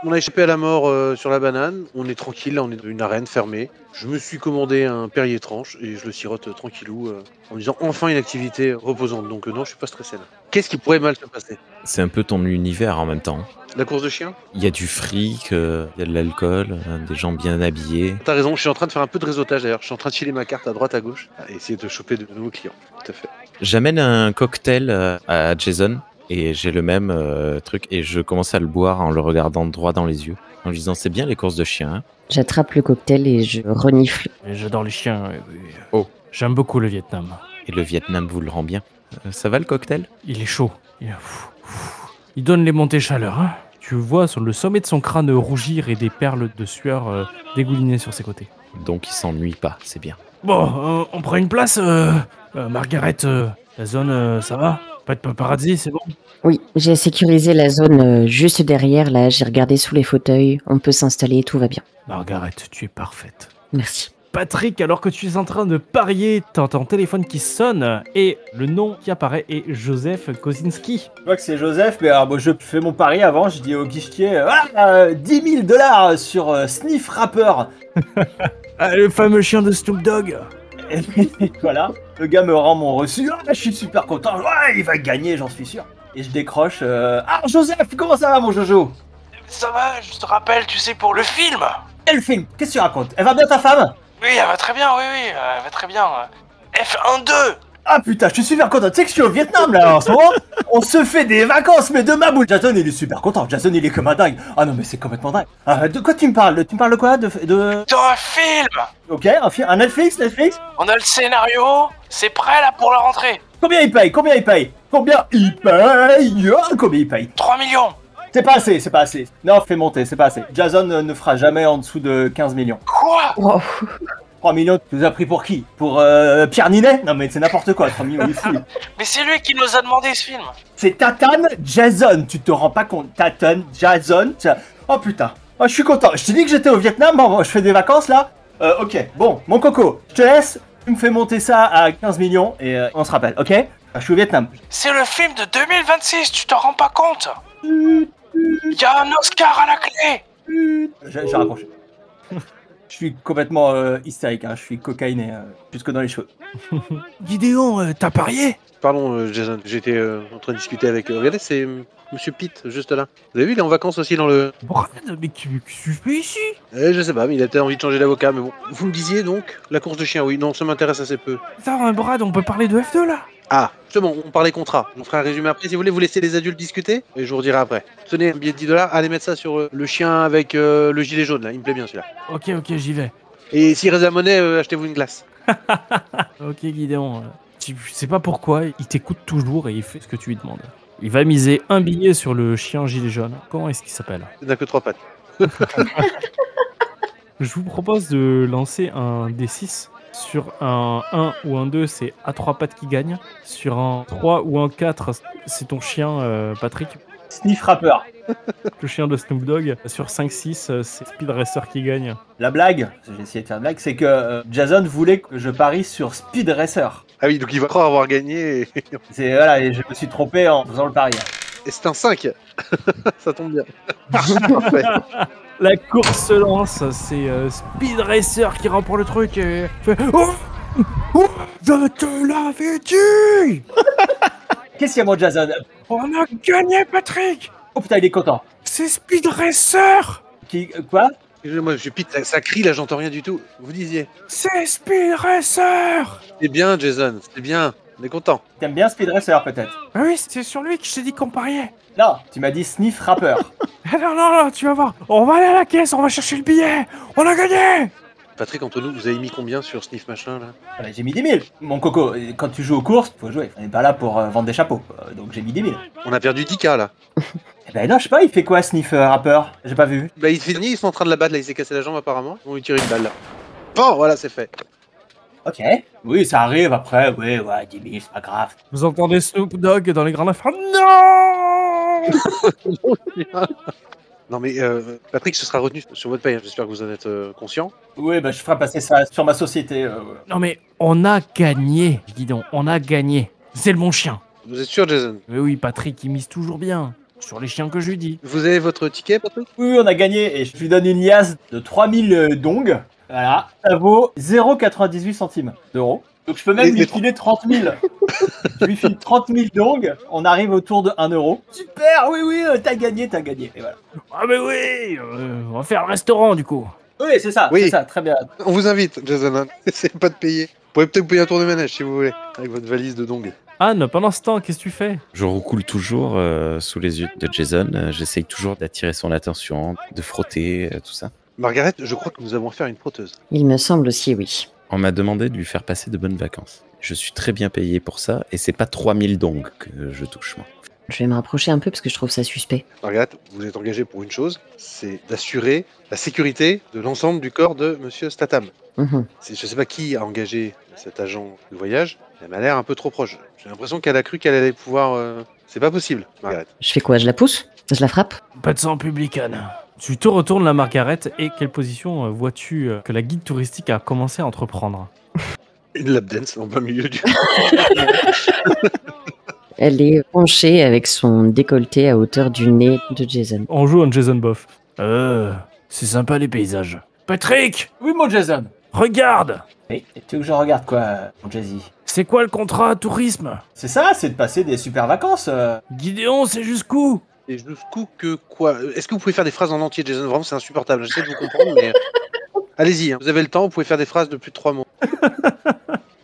On a échappé à la mort sur la banane. On est tranquille, là, on est dans une arène fermée. Je me suis commandé un Perrier tranche et je le sirote tranquillou en me disant enfin une activité reposante. Donc non, je suis pas stressé là. Qu'est-ce qui pourrait mal se passer? C'est un peu ton univers en même temps. La course de chien? Il y a du fric, il y a de l'alcool, des gens bien habillés. T'as raison, je suis en train de faire un peu de réseautage d'ailleurs. Je suis en train de filer ma carte à droite à gauche et essayer de choper de nouveaux clients. Tout à fait. J'amène un cocktail à Jason et j'ai le même truc et je commence à le boire en le regardant droit dans les yeux. En lui disant c'est bien les courses de chiens. Hein. J'attrape le cocktail et je renifle. J'adore les chiens. Oh. J'aime beaucoup le Vietnam. Et le Vietnam vous le rend bien. Ça va le cocktail? Il est chaud. Il donne les montées chaleur. Hein. Tu vois sur le sommet de son crâne rougir et des perles de sueur dégouliner sur ses côtés. Donc il s'ennuie pas, c'est bien. Bon, on prend une place, Margaret. La zone, ça va? Pas de paparazzi, c'est bon? Oui, j'ai sécurisé la zone juste derrière, là, j'ai regardé sous les fauteuils, on peut s'installer, tout va bien. Margaret, tu es parfaite. Merci. Patrick, alors que tu es en train de parier, t'as ton téléphone qui sonne et le nom qui apparaît est Joseph Kosinski. Je vois que c'est Joseph, mais alors, bon, je fais mon pari avant, je dis au guichetier, voilà, $10 000 sur Sniff Rapper. Ah, le fameux chien de Snoop Dogg. Et voilà, le gars me rend mon reçu, je suis super content, ouais, il va gagner, j'en suis sûr. Et je décroche, ah Joseph, comment ça va mon Jojo? Ça va, je te rappelle, tu sais, pour le film. Quel film? Qu'est-ce que tu racontes? Elle va bien ta femme? Oui, elle va très bien, oui, elle va très bien. F1-2. Ah putain, je suis super content. Tu sais que je suis au Vietnam là en ce moment. On se fait des vacances, mais de ma boule. Jason, il est super content. Jason, il est comme un dingue. Ah non, mais c'est complètement dingue. De quoi tu me parles? Tu me parles de quoi? Dans un film. Ok, un Netflix? On a le scénario, c'est prêt là pour la rentrée. Combien il paye? Combien il paye? 3 millions. C'est pas assez. Non, fais monter, c'est pas assez. Jason ne fera jamais en dessous de 15 millions. Quoi? Wow. 3 millions, tu nous as pris pour qui? Pour Pierre Ninet? Non mais c'est n'importe quoi, 3 millions, il est fou. Mais c'est lui qui nous a demandé ce film. C'est Tatane Jason, tu te rends pas compte? Tatane Jason. Oh putain, oh, je suis content. Je t'ai dit que j'étais au Vietnam, bon, je fais des vacances là. Ok, bon, mon coco, je te laisse. Tu me fais monter ça à 15 millions et on se rappelle, ok? Je suis au Vietnam. C'est le film de 2026, tu t'en rends pas compte? Il y a un Oscar à la clé. J'ai raccroché. Je suis complètement hystérique, hein. Je suis cocaïné jusque dans les cheveux. Gideon, t'as parié? Pardon, Jason, j'étais en train de discuter avec... regardez, c'est Monsieur Pitt, juste là. Vous avez vu, il est en vacances aussi dans le... Brad, mais qu'est-ce que tu fais ici? Je sais pas, mais il a peut-être envie de changer d'avocat, mais bon. Vous me disiez donc, la course de chien, oui, non, ça m'intéresse assez peu. Attends, Brad, on peut parler de F2 là? Ah, justement, on parlait contrat. On fera un résumé après. Si vous voulez, vous laissez les adultes discuter et je vous redirai après. Tenez, un billet de 10 $, allez mettre ça sur le chien avec le gilet jaune, là. Il me plaît bien celui-là. Ok, j'y vais. Et s'il reste de la monnaie, achetez-vous une glace. Ok, Gideon, tu sais pas pourquoi, il t'écoute toujours et il fait ce que tu lui demandes. Il va miser un billet sur le chien gilet jaune. Comment est-ce qu'il s'appelle? Il n'a que 3 pattes. Je vous propose de lancer un D6. Sur un 1 ou un 2, c'est à 3 pattes qui gagne. Sur un 3 ou un 4, c'est ton chien, Patrick, Sniff Rapper. le chien de Snoop Dogg. Sur 5-6, c'est Speed Racer qui gagne. La blague, j'ai essayé de faire une blague, c'est que Jason voulait que je parie sur Speed Racer. Ah oui, donc il va croire avoir gagné et, Voilà, et je me suis trompé en faisant le pari. et c'est un 5. Ça tombe bien. Parfait. La course se lance, c'est Speed Racer qui remporte le truc et fait oh, je te l'avais dit. Qu'est-ce qu'il y a, mon Jason? On a gagné, Patrick. Oh putain, il est content. C'est Speed Racer. Quoi? Moi, je pite, ça crie, là, j'entends rien du tout. Vous disiez. C'est Speed Racer. C'est bien, Jason, c'est bien. On est content. T'aimes bien Speed Racer, peut-être? Ah oui, c'est sur lui que je t'ai dit qu'on pariait. Non, tu m'as dit Sniff Rapper. Non, tu vas voir. On va aller à la caisse, on va chercher le billet. On a gagné. Patrick, entre nous, vous avez mis combien sur Sniff machin, là? Voilà, j'ai mis 10 000. Mon coco, quand tu joues aux courses, faut jouer. On n'est pas là pour vendre des chapeaux. Donc j'ai mis 10 000. On a perdu 10K, là. Eh ben non, je sais pas, il fait quoi, Sniff Rapper? J'ai pas vu. Bah, il fait ils sont en train de la battre, là, il s'est cassé la jambe, apparemment. Ils vont lui tirer une balle, là. Bon, voilà, c'est fait. Ok. Oui, ça arrive après. Oui, ouais, 10 000, c'est pas grave. Vous entendez Snoop Dogg dans les grandes affaires. Non. Non, mais Patrick, ce sera retenu sur votre paye, j'espère que vous en êtes conscient. Oui, bah je ferai passer ça sur ma société. Non mais on a gagné, Guidon, on a gagné. C'est le bon chien. Vous êtes sûr, Jason? Mais oui, Patrick, il mise toujours bien sur les chiens que je lui dis. Vous avez votre ticket, Patrick? Oui, on a gagné et je lui donne une liasse de 3000 dongs. Voilà, ça vaut 0,98 centimes d'euros. Donc je peux même lui filer 30 000. Je lui file 30 000 dongs, on arrive autour de 1 euro. Super, oui, t'as gagné. Et voilà. Ah mais oui, on va faire un restaurant du coup. Oui, c'est ça, très bien. On vous invite, Jason, hein. Essayez pas de payer. Vous pouvez peut-être vous payer un tour de manège si vous voulez, avec votre valise de dong. Anne, pendant ce temps, qu'est-ce que tu fais? Je roucoule toujours sous les yeux de Jason. J'essaye toujours d'attirer son attention, de frotter, tout ça. Margaret, je crois que nous avons affaire à une frotteuse. Il me semble aussi, oui. On m'a demandé de lui faire passer de bonnes vacances. Je suis très bien payé pour ça, et c'est pas 3000 dongs que je touche, moi. Je vais me rapprocher un peu parce que je trouve ça suspect. Margaret, vous êtes engagé pour une chose, c'est d'assurer la sécurité de l'ensemble du corps de Monsieur Statham. Mhm. Je sais pas qui a engagé cet agent de voyage, elle m'a l'air un peu trop proche. J'ai l'impression qu'elle a cru qu'elle allait pouvoir... C'est pas possible, Margaret. Je fais quoi? Je la pousse? Je la frappe? Pas de sang public, Anne. Tu te retournes la Margaret et quelle position vois-tu que la guide touristique a commencé à entreprendre? Une lap dance en plein milieu du... Elle est penchée avec son décolleté à hauteur du nez de Jason. On joue un Jason Boff. C'est sympa les paysages. Patrick, Oui, mon Jason. regarde. Et tu veux que je regarde quoi, mon Jazzy? C'est quoi le contrat tourisme? C'est ça, c'est de passer des super vacances. Gideon, c'est jusqu'où? Et jusqu'où que quoi? Est-ce que vous pouvez faire des phrases en entier, Jason? Vraiment, c'est insupportable. J'essaie de vous comprendre, mais... Allez-y, hein. Vous avez le temps, vous pouvez faire des phrases de plus de 3 mots.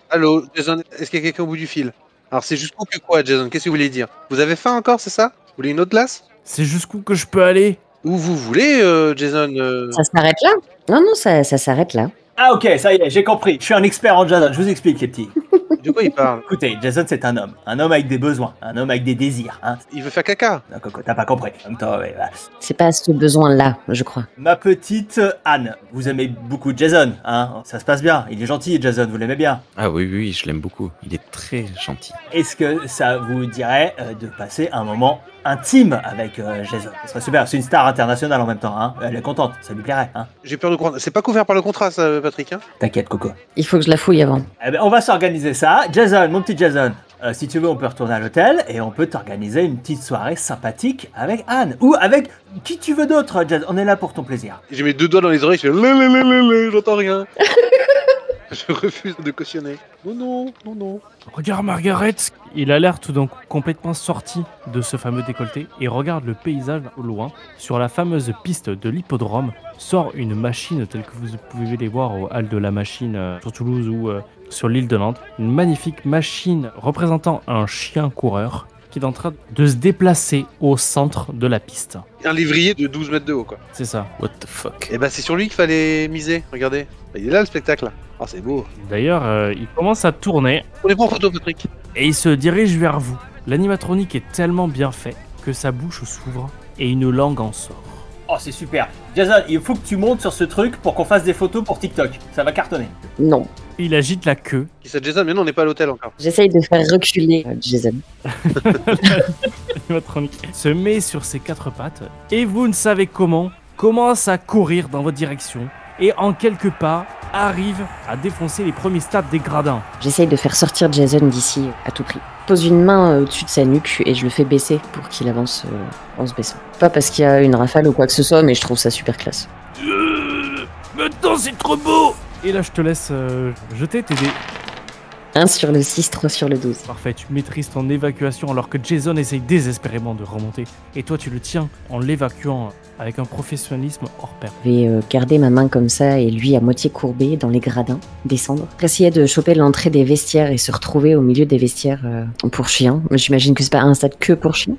Allô, Jason, est-ce qu'il y a quelqu'un au bout du fil? Alors, c'est jusqu'où que quoi, Jason? Qu'est-ce que vous voulez dire? Vous avez faim encore, c'est ça? Vous voulez une autre glace? C'est jusqu'où que je peux aller? Où vous voulez, Jason? Ça s'arrête là? Non, ça s'arrête là. Ah ok, ça y est, j'ai compris. Je suis un expert en Jason, je vous explique les petits. De quoi il parle? Écoutez, Jason c'est un homme avec des besoins, un homme avec des désirs. Hein. Il veut faire caca. Non, Coco, t'as pas compris. En même temps, ouais, voilà. C'est pas ce besoin-là, je crois. Ma petite Anne, vous aimez beaucoup Jason, hein? Ça se passe bien, il est gentil Jason, vous l'aimez bien. Ah oui, je l'aime beaucoup. Il est très gentil. Est-ce que ça vous dirait de passer un moment intime avec Jason? Ce serait super, c'est une star internationale en même temps, hein? Elle est contente, ça lui plairait, hein? J'ai peur de croire. C'est pas couvert par le contrat, ça, Patrick, hein? T'inquiète Coco. Il faut que je la fouille avant. Eh ben, on va s'organiser ça. Jason, mon petit Jason, Si tu veux, on peut retourner à l'hôtel et on peut t'organiser une petite soirée sympathique avec Anne. Ou avec qui tu veux d'autre, Jazz. On est là pour ton plaisir. J'ai mes 2 doigts dans les oreilles, je fais j'entends rien. Je refuse de cautionner. Non. Regarde Margaret, il a l'air tout d'un coup complètement sorti de ce fameux décolleté et regarde le paysage au loin. Sur la fameuse piste de l'hippodrome sort une machine telle que vous pouvez les voir au hall de la machine sur Toulouse ou sur l'île de Nantes. Une magnifique machine représentant un chien coureur qui est en train de se déplacer au centre de la piste. Un lévrier de 12 mètres de haut, quoi. C'est ça. What the fuck? Et bah, c'est sur lui qu'il fallait miser, regardez. Il est là, le spectacle. Ah, c'est beau. D'ailleurs, il commence à tourner On les prend en photo, Patrick. et il se dirige vers vous. L'animatronique est tellement bien fait que sa bouche s'ouvre et une langue en sort. Oh, c'est super. Jason, il faut que tu montes sur ce truc pour qu'on fasse des photos pour TikTok. Ça va cartonner. Non. Il agite la queue. Qui ça, Jason? Mais non, on n'est pas à l'hôtel encore. J'essaye de faire reculer Jason. L'animatronique se met sur ses 4 pattes et vous ne savez comment, commence à courir dans votre direction et en quelques pas arrive à défoncer les premiers stades des gradins. J'essaye de faire sortir Jason d'ici à tout prix. Je pose une main au-dessus de sa nuque et je le fais baisser pour qu'il avance en se baissant. Pas parce qu'il y a une rafale ou quoi que ce soit, mais je trouve ça super classe. Maintenant c'est trop beau. Et là je te laisse jeter tes dés. 1 sur le 6, 3 sur le 12. Parfait, tu maîtrises ton évacuation alors que Jason essaye désespérément de remonter. Et toi tu le tiens en l'évacuant avec un professionnalisme hors pair. Je vais garder ma main comme ça et lui à moitié courbé dans les gradins, descendre. Essayer de choper l'entrée des vestiaires et se retrouver au milieu des vestiaires pour chiens. J'imagine que c'est pas un stade que pour chiens.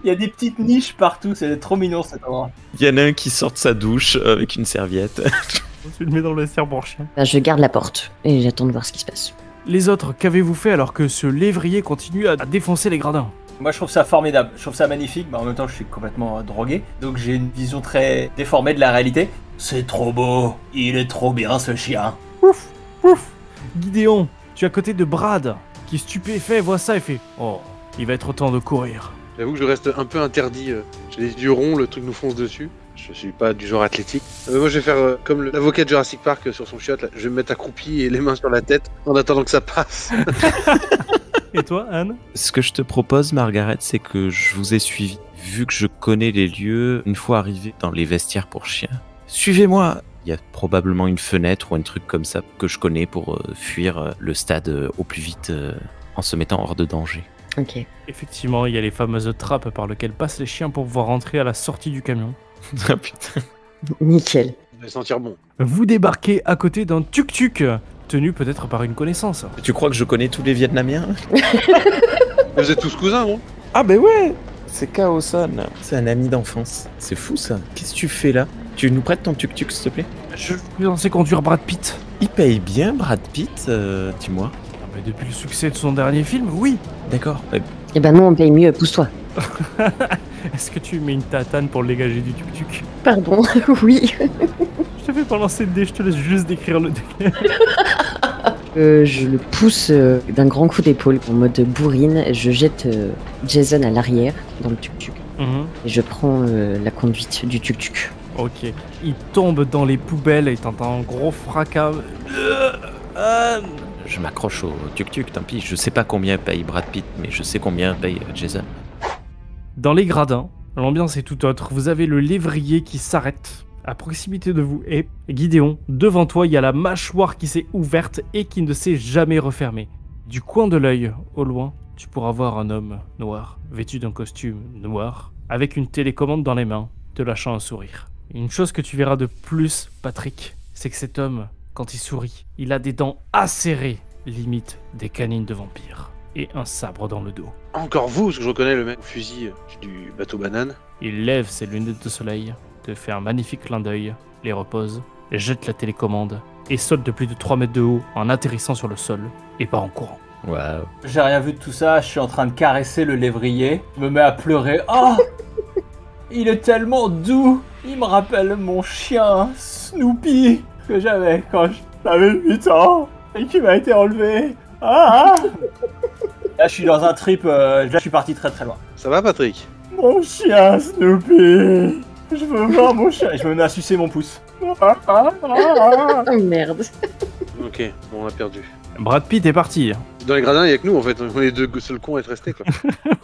Il y a des petites niches partout, c'est trop mignon cet endroit. Il y en a un qui sort de sa douche avec une serviette. Tu le mets dans le vestiaire pour chien. Je garde la porte et j'attends de voir ce qui se passe. Les autres, qu'avez-vous fait alors que ce lévrier continue à défoncer les gradins? Moi je trouve ça formidable, je trouve ça magnifique, mais en même temps je suis complètement drogué, donc j'ai une vision très déformée de la réalité. C'est trop beau, il est trop bien ce chien. Ouf, ouf. Gideon, tu es à côté de Brad, qui stupéfait voit ça et fait « Oh, il va être temps de courir ». J'avoue que je reste un peu interdit. J'ai les yeux ronds, le truc nous fonce dessus. Je suis pas du genre athlétique. Moi je vais faire comme l'avocat de Jurassic Park sur son chiotte, là. Je vais me mettre accroupi et les mains sur la tête en attendant que ça passe. Et toi, Anne? Ce que je te propose, Margaret, c'est que je vous ai suivi. Vu que je connais les lieux, une fois arrivé dans les vestiaires pour chiens, suivez-moi. Il y a probablement une fenêtre ou un truc comme ça que je connais pour fuir le stade au plus vite en se mettant hors de danger. Ok. Effectivement, il y a les fameuses trappes par lesquelles passent les chiens pour pouvoir rentrer à la sortie du camion. Ah putain. Nickel. Ça va sentir bon. Vous débarquez à côté d'un tuk-tuk, tenu peut-être par une connaissance. Tu crois que je connais tous les Vietnamiens? Vous êtes tous cousins, non? Ah ben ouais. C'est Kao-san. C'est un ami d'enfance. C'est fou ça. Qu'est-ce que tu fais là? Tu nous prêtes ton tuk-tuk s'il te plaît? Je suis censé conduire Brad Pitt. Il paye bien Brad Pitt, dis-moi. Ah, mais depuis le succès de son dernier film, oui. D'accord. Eh ben nous on paye mieux, pousse-toi. Est-ce que tu mets une tatane pour le dégager du tuk-tuk? Pardon, oui. Je te fais pas lancer le dé, je te laisse juste décrire le dé. Je le pousse d'un grand coup d'épaule en mode bourrine. Je jette Jason à l'arrière dans le tuk-tuk. Et je prends la conduite du tuk-tuk. Ok. Il tombe dans les poubelles et t'entends un gros fracas. Je m'accroche au tuk-tuk, tant pis. Je sais pas combien paye Brad Pitt, mais je sais combien paye Jason. Dans les gradins, l'ambiance est tout autre. Vous avez le lévrier qui s'arrête à proximité de vous et Gideon, devant toi, il y a la mâchoire qui s'est ouverte et qui ne s'est jamais refermée. Du coin de l'œil, au loin, tu pourras voir un homme noir, vêtu d'un costume noir, avec une télécommande dans les mains, te lâchant un sourire. Une chose que tu verras de plus, Patrick, c'est que cet homme, quand il sourit, il a des dents acérées, limite des canines de vampire, et un sabre dans le dos. Encore vous, parce que je reconnais le mec au fusil du bateau banane. Il lève ses lunettes de soleil, te fait un magnifique clin d'œil, les repose, jette la télécommande et saute de plus de 3 mètres de haut en atterrissant sur le sol et part en courant. Waouh. J'ai rien vu de tout ça, je suis en train de caresser le lévrier, je me mets à pleurer. Oh, il est tellement doux, il me rappelle mon chien Snoopy que j'avais quand j'avais 8 ans et qui m'a été enlevé. Ah. Là je suis dans un trip, là je suis parti très très loin. Ça va, Patrick? Mon chien Snoopy, je veux voir mon chien. Et je me mets à sucer mon pouce. Oh merde. Ok, bon, on a perdu. Brad Pitt est parti. Dans les gradins, il y a que nous en fait. On est les deux seuls cons à être restés quoi.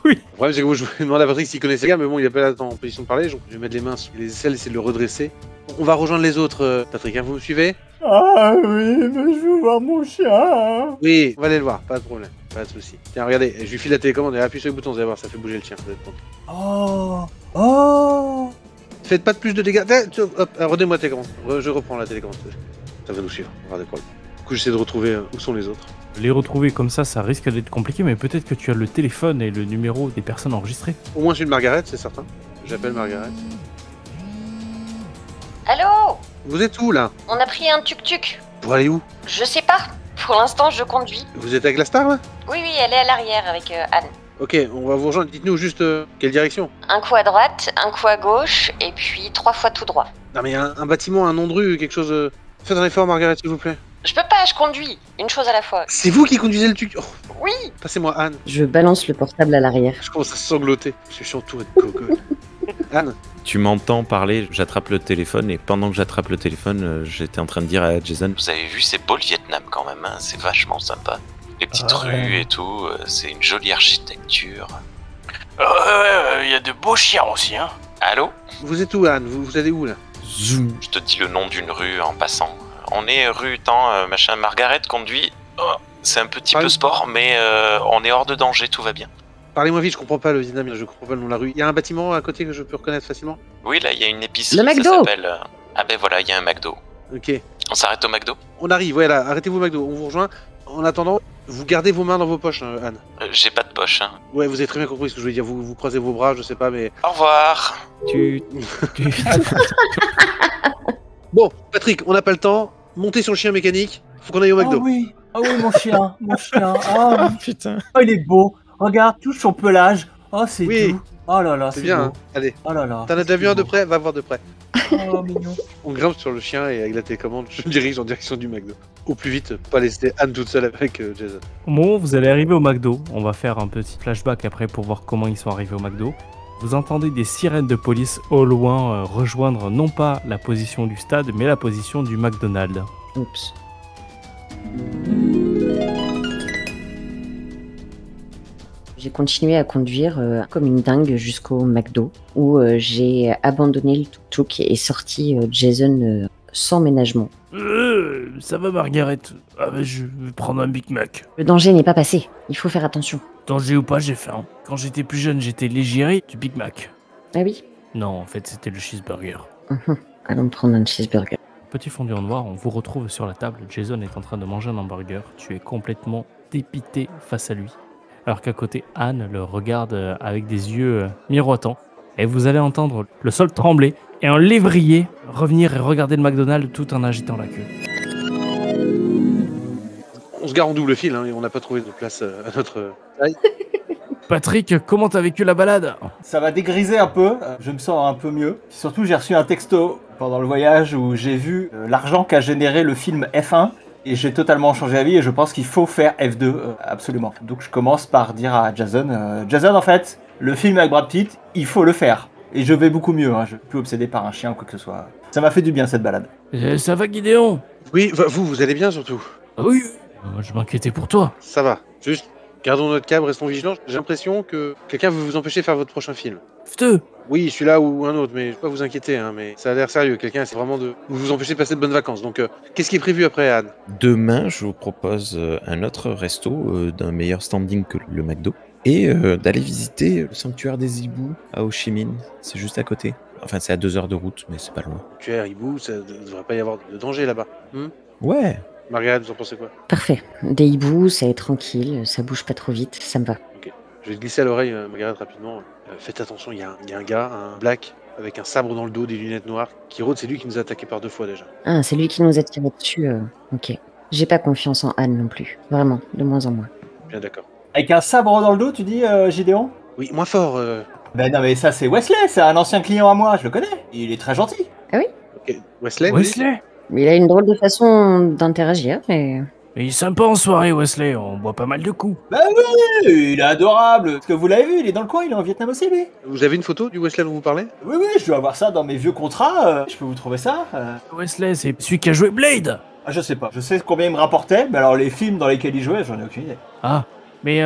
Oui. Le problème c'est que moi je voulais demander à Patrick s'il connaissait les gars, mais bon, il est pas là en position de parler. Donc je vais mettre les mains sur les aisselles, essayer de le redresser. On va rejoindre les autres, Patrick, hein, vous me suivez? Ah oui, mais je veux voir mon chien. Oui, on va aller le voir, pas de problème, pas de soucis. Tiens, regardez, je lui file la télécommande et appuie sur le bouton, vous allez voir, ça fait bouger le chien. Vous allez être content. Oh. Faites pas de plus de dégâts. Hop, redonnez-moi la télécommande. Je reprends la télécommande. Ça va nous suivre, on va avoir des problèmes. Du coup, j'essaie de retrouver où sont les autres. Les retrouver comme ça risque d'être compliqué, mais peut-être que tu as le téléphone et le numéro des personnes enregistrées. Au moins celui de Margaret, c'est certain. J'appelle Margaret. Allô? Vous êtes où là? On a pris un tuk-tuk. Pour aller où? Je sais pas. Pour l'instant, je conduis. Vous êtes avec la star là? Oui, elle est à l'arrière avec Anne. Ok, on va vous rejoindre. Dites-nous juste quelle direction? Un coup à droite, un coup à gauche, et puis 3 fois tout droit. Non mais un bâtiment, un nom de rue, quelque chose... Faites un effort Margaret, s'il vous plaît. Je peux pas, je conduis. Une chose à la fois. C'est vous qui conduisez le truc. Oh, Oui. passez-moi Anne. Je balance le portable à l'arrière. Je commence à sangloter. Je suis entouré de gogoles. Anne. Tu m'entends parler, j'attrape le téléphone et pendant que j'attrape le téléphone, j'étais en train de dire à Jason, vous avez vu, c'est beau le Vietnam quand même, hein, c'est vachement sympa. Les petites rues et tout, c'est une jolie architecture. Il y a de beaux chiens aussi, hein. Allô? Vous êtes où Anne? Vous allez où là? Zoom. Je te dis le nom d'une rue en passant. On est rue tant, machin, Margaret conduit. Oh, c'est un petit peu sport, mais on est hors de danger, tout va bien. Parlez-moi vite, je comprends pas le Vietnam, je comprends pas le nom de la rue. Il y a un bâtiment à côté que je peux reconnaître facilement? Oui, là, il y a une épicerie, Le McDo. ça s'appelle... Ah ben voilà, il y a un McDo. Ok. On s'arrête au McDo? On arrive, voilà, arrêtez-vous au McDo, on vous rejoint. En attendant, vous gardez vos mains dans vos poches, Anne. J'ai pas de poche, hein. Ouais, vous avez très bien compris ce que je voulais dire, vous croisez vos bras, je sais pas, mais... Au revoir. Bon, Patrick, on n'a pas le temps, montez sur le chien mécanique, faut qu'on aille au McDo. Ah oui, mon chien, mon chien. Ah, Putain. oh, il est beau. Regarde, touche son pelage. Oh, c'est Oui. doux. Oh là là, C'est c'est bien, beau. hein. Allez. Oh là là. T'en as déjà vu un de près? Va voir de près. Oh, mignon. On grimpe sur le chien et avec la télécommande, je me dirige en direction du McDo. Au plus vite, pas laisser Anne toute seule avec Jason. Au moment où vous allez arriver au McDo, on va faire un petit flashback après pour voir comment ils sont arrivés au McDo. Vous entendez des sirènes de police au loin rejoindre non pas la position du stade, mais la position du McDonald's. Oups. J'ai continué à conduire comme une dingue jusqu'au McDo où j'ai abandonné le tuk-tuk et sorti Jason sans ménagement. Ça va Margaret? Ah bah, je vais prendre un Big Mac. Le danger n'est pas passé, il faut faire attention. Danger ou pas, j'ai faim. Quand j'étais plus jeune, j'étais l'égérie du Big Mac. Ah oui. Non, en fait, c'était le cheeseburger. Allons prendre un cheeseburger. Petit fondu en noir, on vous retrouve sur la table. Jason est en train de manger un hamburger. Tu es complètement dépité face à lui. Alors qu'à côté, Anne le regarde avec des yeux miroitants. Et vous allez entendre le sol trembler et un lévrier revenir et regarder le McDonald's tout en agitant la queue. On se gare en double fil, hein, et on n'a pas trouvé de place à notre taille. Patrick, comment t'as vécu la balade? Ça va dégriser un peu, je me sens un peu mieux. Surtout, j'ai reçu un texto pendant le voyage où j'ai vu l'argent qu'a généré le film F1 et j'ai totalement changé d'avis et je pense qu'il faut faire F2 absolument. Donc je commence par dire à Jason, Jason en fait, le film avec Brad Pitt, il faut le faire. Et je vais beaucoup mieux, hein, je suis plus obsédé par un chien ou quoi que ce soit. Ça m'a fait du bien cette balade. Ça va Gideon? Oui, vous allez bien surtout. Ah oui, je m'inquiétais pour toi. Ça va, juste gardons notre câble, restons vigilants. J'ai l'impression que quelqu'un veut vous empêcher de faire votre prochain film. F2. Oui, celui-là ou un autre, mais je vais pas vous inquiéter, hein, mais ça a l'air sérieux. Quelqu'un essaie vraiment de vous empêcher de passer de bonnes vacances. Donc, qu'est-ce qui est prévu après, Anne? Demain, je vous propose un autre resto d'un meilleur standing que le McDo et d'aller visiter le sanctuaire des hiboux à Ho Chi Minh. C'est juste à côté. Enfin, c'est à 2 heures de route, mais c'est pas loin. Tu es hibou, ça ne devrait pas y avoir de danger là-bas. Ouais. Margaret, vous en pensez quoi? Parfait. Des hiboux, ça est tranquille, ça bouge pas trop vite, ça me va. Je vais te glisser à l'oreille, Margaret, rapidement. Faites attention, il y a un gars, un black, avec un sabre dans le dos, des lunettes noires, qui rôde. C'est lui qui nous a attaqué par 2 fois déjà. Ah, c'est lui qui nous a tiré dessus. Ok. J'ai pas confiance en Anne non plus. Vraiment, de moins en moins. Bien d'accord. Avec un sabre dans le dos, tu dis, Gideon? Oui, moins fort. Ben non, mais ça c'est Wesley, c'est un ancien client à moi, je le connais. Il est très gentil. Ok, Wesley. Wesley? Il a une drôle de façon d'interagir, mais... Il est sympa en soirée, Wesley, on boit pas mal de coups. Ben oui, il est adorable. Est-ce que vous l'avez vu, il est dans le coin, il est en Vietnam aussi, lui. Vous avez une photo du Wesley dont vous parlez? Oui, je dois avoir ça dans mes vieux contrats, je peux vous trouver ça. Wesley, c'est celui qui a joué Blade. Ah, je sais pas. Je sais combien il me rapportait, mais alors les films dans lesquels il jouait, j'en ai aucune idée. Ah, mais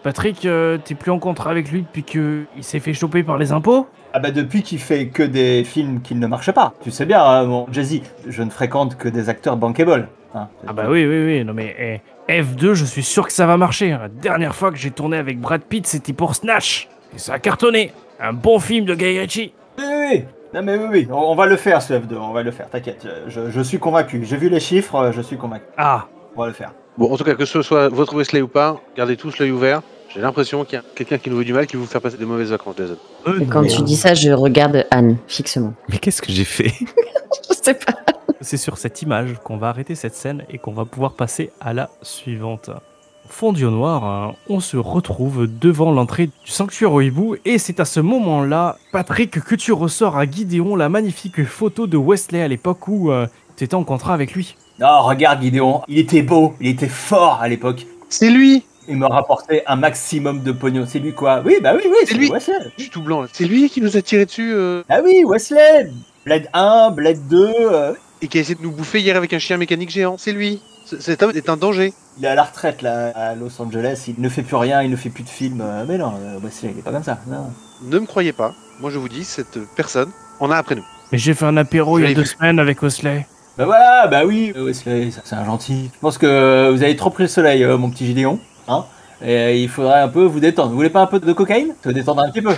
Patrick, t'es plus en contrat avec lui depuis qu'il s'est fait choper par les impôts? Ah bah depuis qu'il fait que des films qui ne marchent pas. Tu sais bien, hein, mon Jay-Z, je ne fréquente que des acteurs bankable. Hein, Ah bah oui, non mais F2, je suis sûr que ça va marcher. La dernière fois que j'ai tourné avec Brad Pitt, c'était pour Snatch. Et ça a cartonné. Un bon film de Guy Ritchie. Oui. Non mais oui, on va le faire ce F2, on va le faire, t'inquiète. Je suis convaincu. J'ai vu les chiffres, je suis convaincu. Ah, On va le faire. Bon, en tout cas, que ce soit votre Wesley ou pas, gardez tous l'œil ouvert. J'ai l'impression qu'il y a quelqu'un qui nous veut du mal, qui veut vous faire passer des mauvaises vacances, Jason. Et quand tu dis ça, je regarde Anne fixement. Mais qu'est-ce que j'ai fait? Je sais pas. c'est sur cette image qu'on va arrêter cette scène et qu'on va pouvoir passer à la suivante. Fondu au noir, hein, on se retrouve devant l'entrée du sanctuaire au hibou et c'est à ce moment-là, Patrick, que tu ressors à Gideon la magnifique photo de Wesley à l'époque où tu étais en contrat avec lui. Non, regarde Gideon, il était beau, il était fort à l'époque. C'est lui! Il me rapportait un maximum de pognon. C'est lui quoi? Oui, bah oui, C'est lui. Wesley. Je suis tout blanc, là. C'est lui qui nous a tiré dessus Ah oui, Wesley. Blade 1, Blade 2. et qui a essayé de nous bouffer hier avec un chien mécanique géant. C'est lui! Cet homme est un danger. Il est à la retraite là, à Los Angeles. Il ne fait plus rien, il ne fait plus de films. Mais non, Wesley, il est pas comme ça. Non. Ne me croyez pas. Moi, je vous dis, cette personne en a après nous. Mais j'ai fait un apéro Je il y a l'ai 2 vu. semaines avec Wesley. Bah voilà, bah oui, Wesley, c'est un gentil. Je pense que vous avez trop pris le soleil, mon petit Gideon. Hein, et il faudrait un peu vous détendre. Vous voulez pas un peu de cocaïne? Ça vous détendre un petit peu.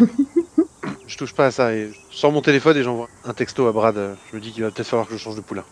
Je touche pas à ça. Et je sors mon téléphone et j'envoie un texto à Brad. Je me dis qu'il va peut-être falloir que je change de poulain.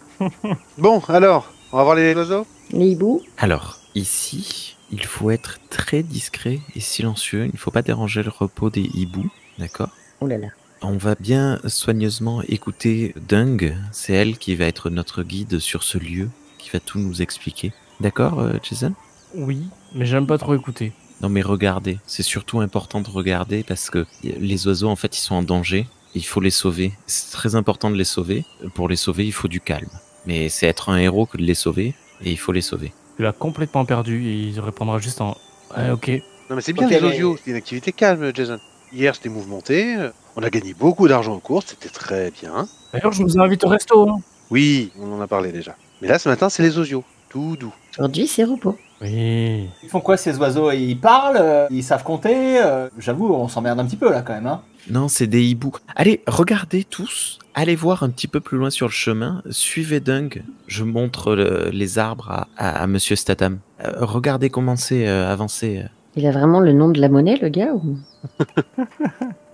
Bon, alors, on va voir les oiseaux? Les hiboux. Alors, ici, il faut être très discret et silencieux. Il ne faut pas déranger le repos des hiboux, d'accord? Oh là là. On va bien soigneusement écouter Dung. C'est elle qui va être notre guide sur ce lieu, qui va tout nous expliquer. D'accord, Jason? Oui, mais j'aime pas trop écouter. Non mais regardez, c'est surtout important de regarder parce que les oiseaux en fait ils sont en danger, il faut les sauver. C'est très important de les sauver. Pour les sauver il faut du calme. Mais c'est être un héros que de les sauver et il faut les sauver. Tu l'as complètement perdu et il répondra juste en ouais, ok. Non, mais c'est bien Ok, les mais- audios. C'est une activité calme, Jason. Hier, c'était mouvementé. On a gagné beaucoup d'argent aux courses. C'était très bien. D'ailleurs, je vous invite au resto. Hein. Oui, on en a parlé déjà. Mais là, ce matin, c'est les osios. Tout doux. Aujourd'hui, c'est repos. Oui. Ils font quoi ces oiseaux? Ils parlent? Ils savent compter? J'avoue, on s'emmerde un petit peu là quand même. Hein. Non, c'est des hiboux. Allez, regardez tous. Allez voir un petit peu plus loin sur le chemin. Suivez Dung. Je montre les arbres à Monsieur Statham. Regardez comment c'est avancé. Il a vraiment le nom de la monnaie, le gars ou...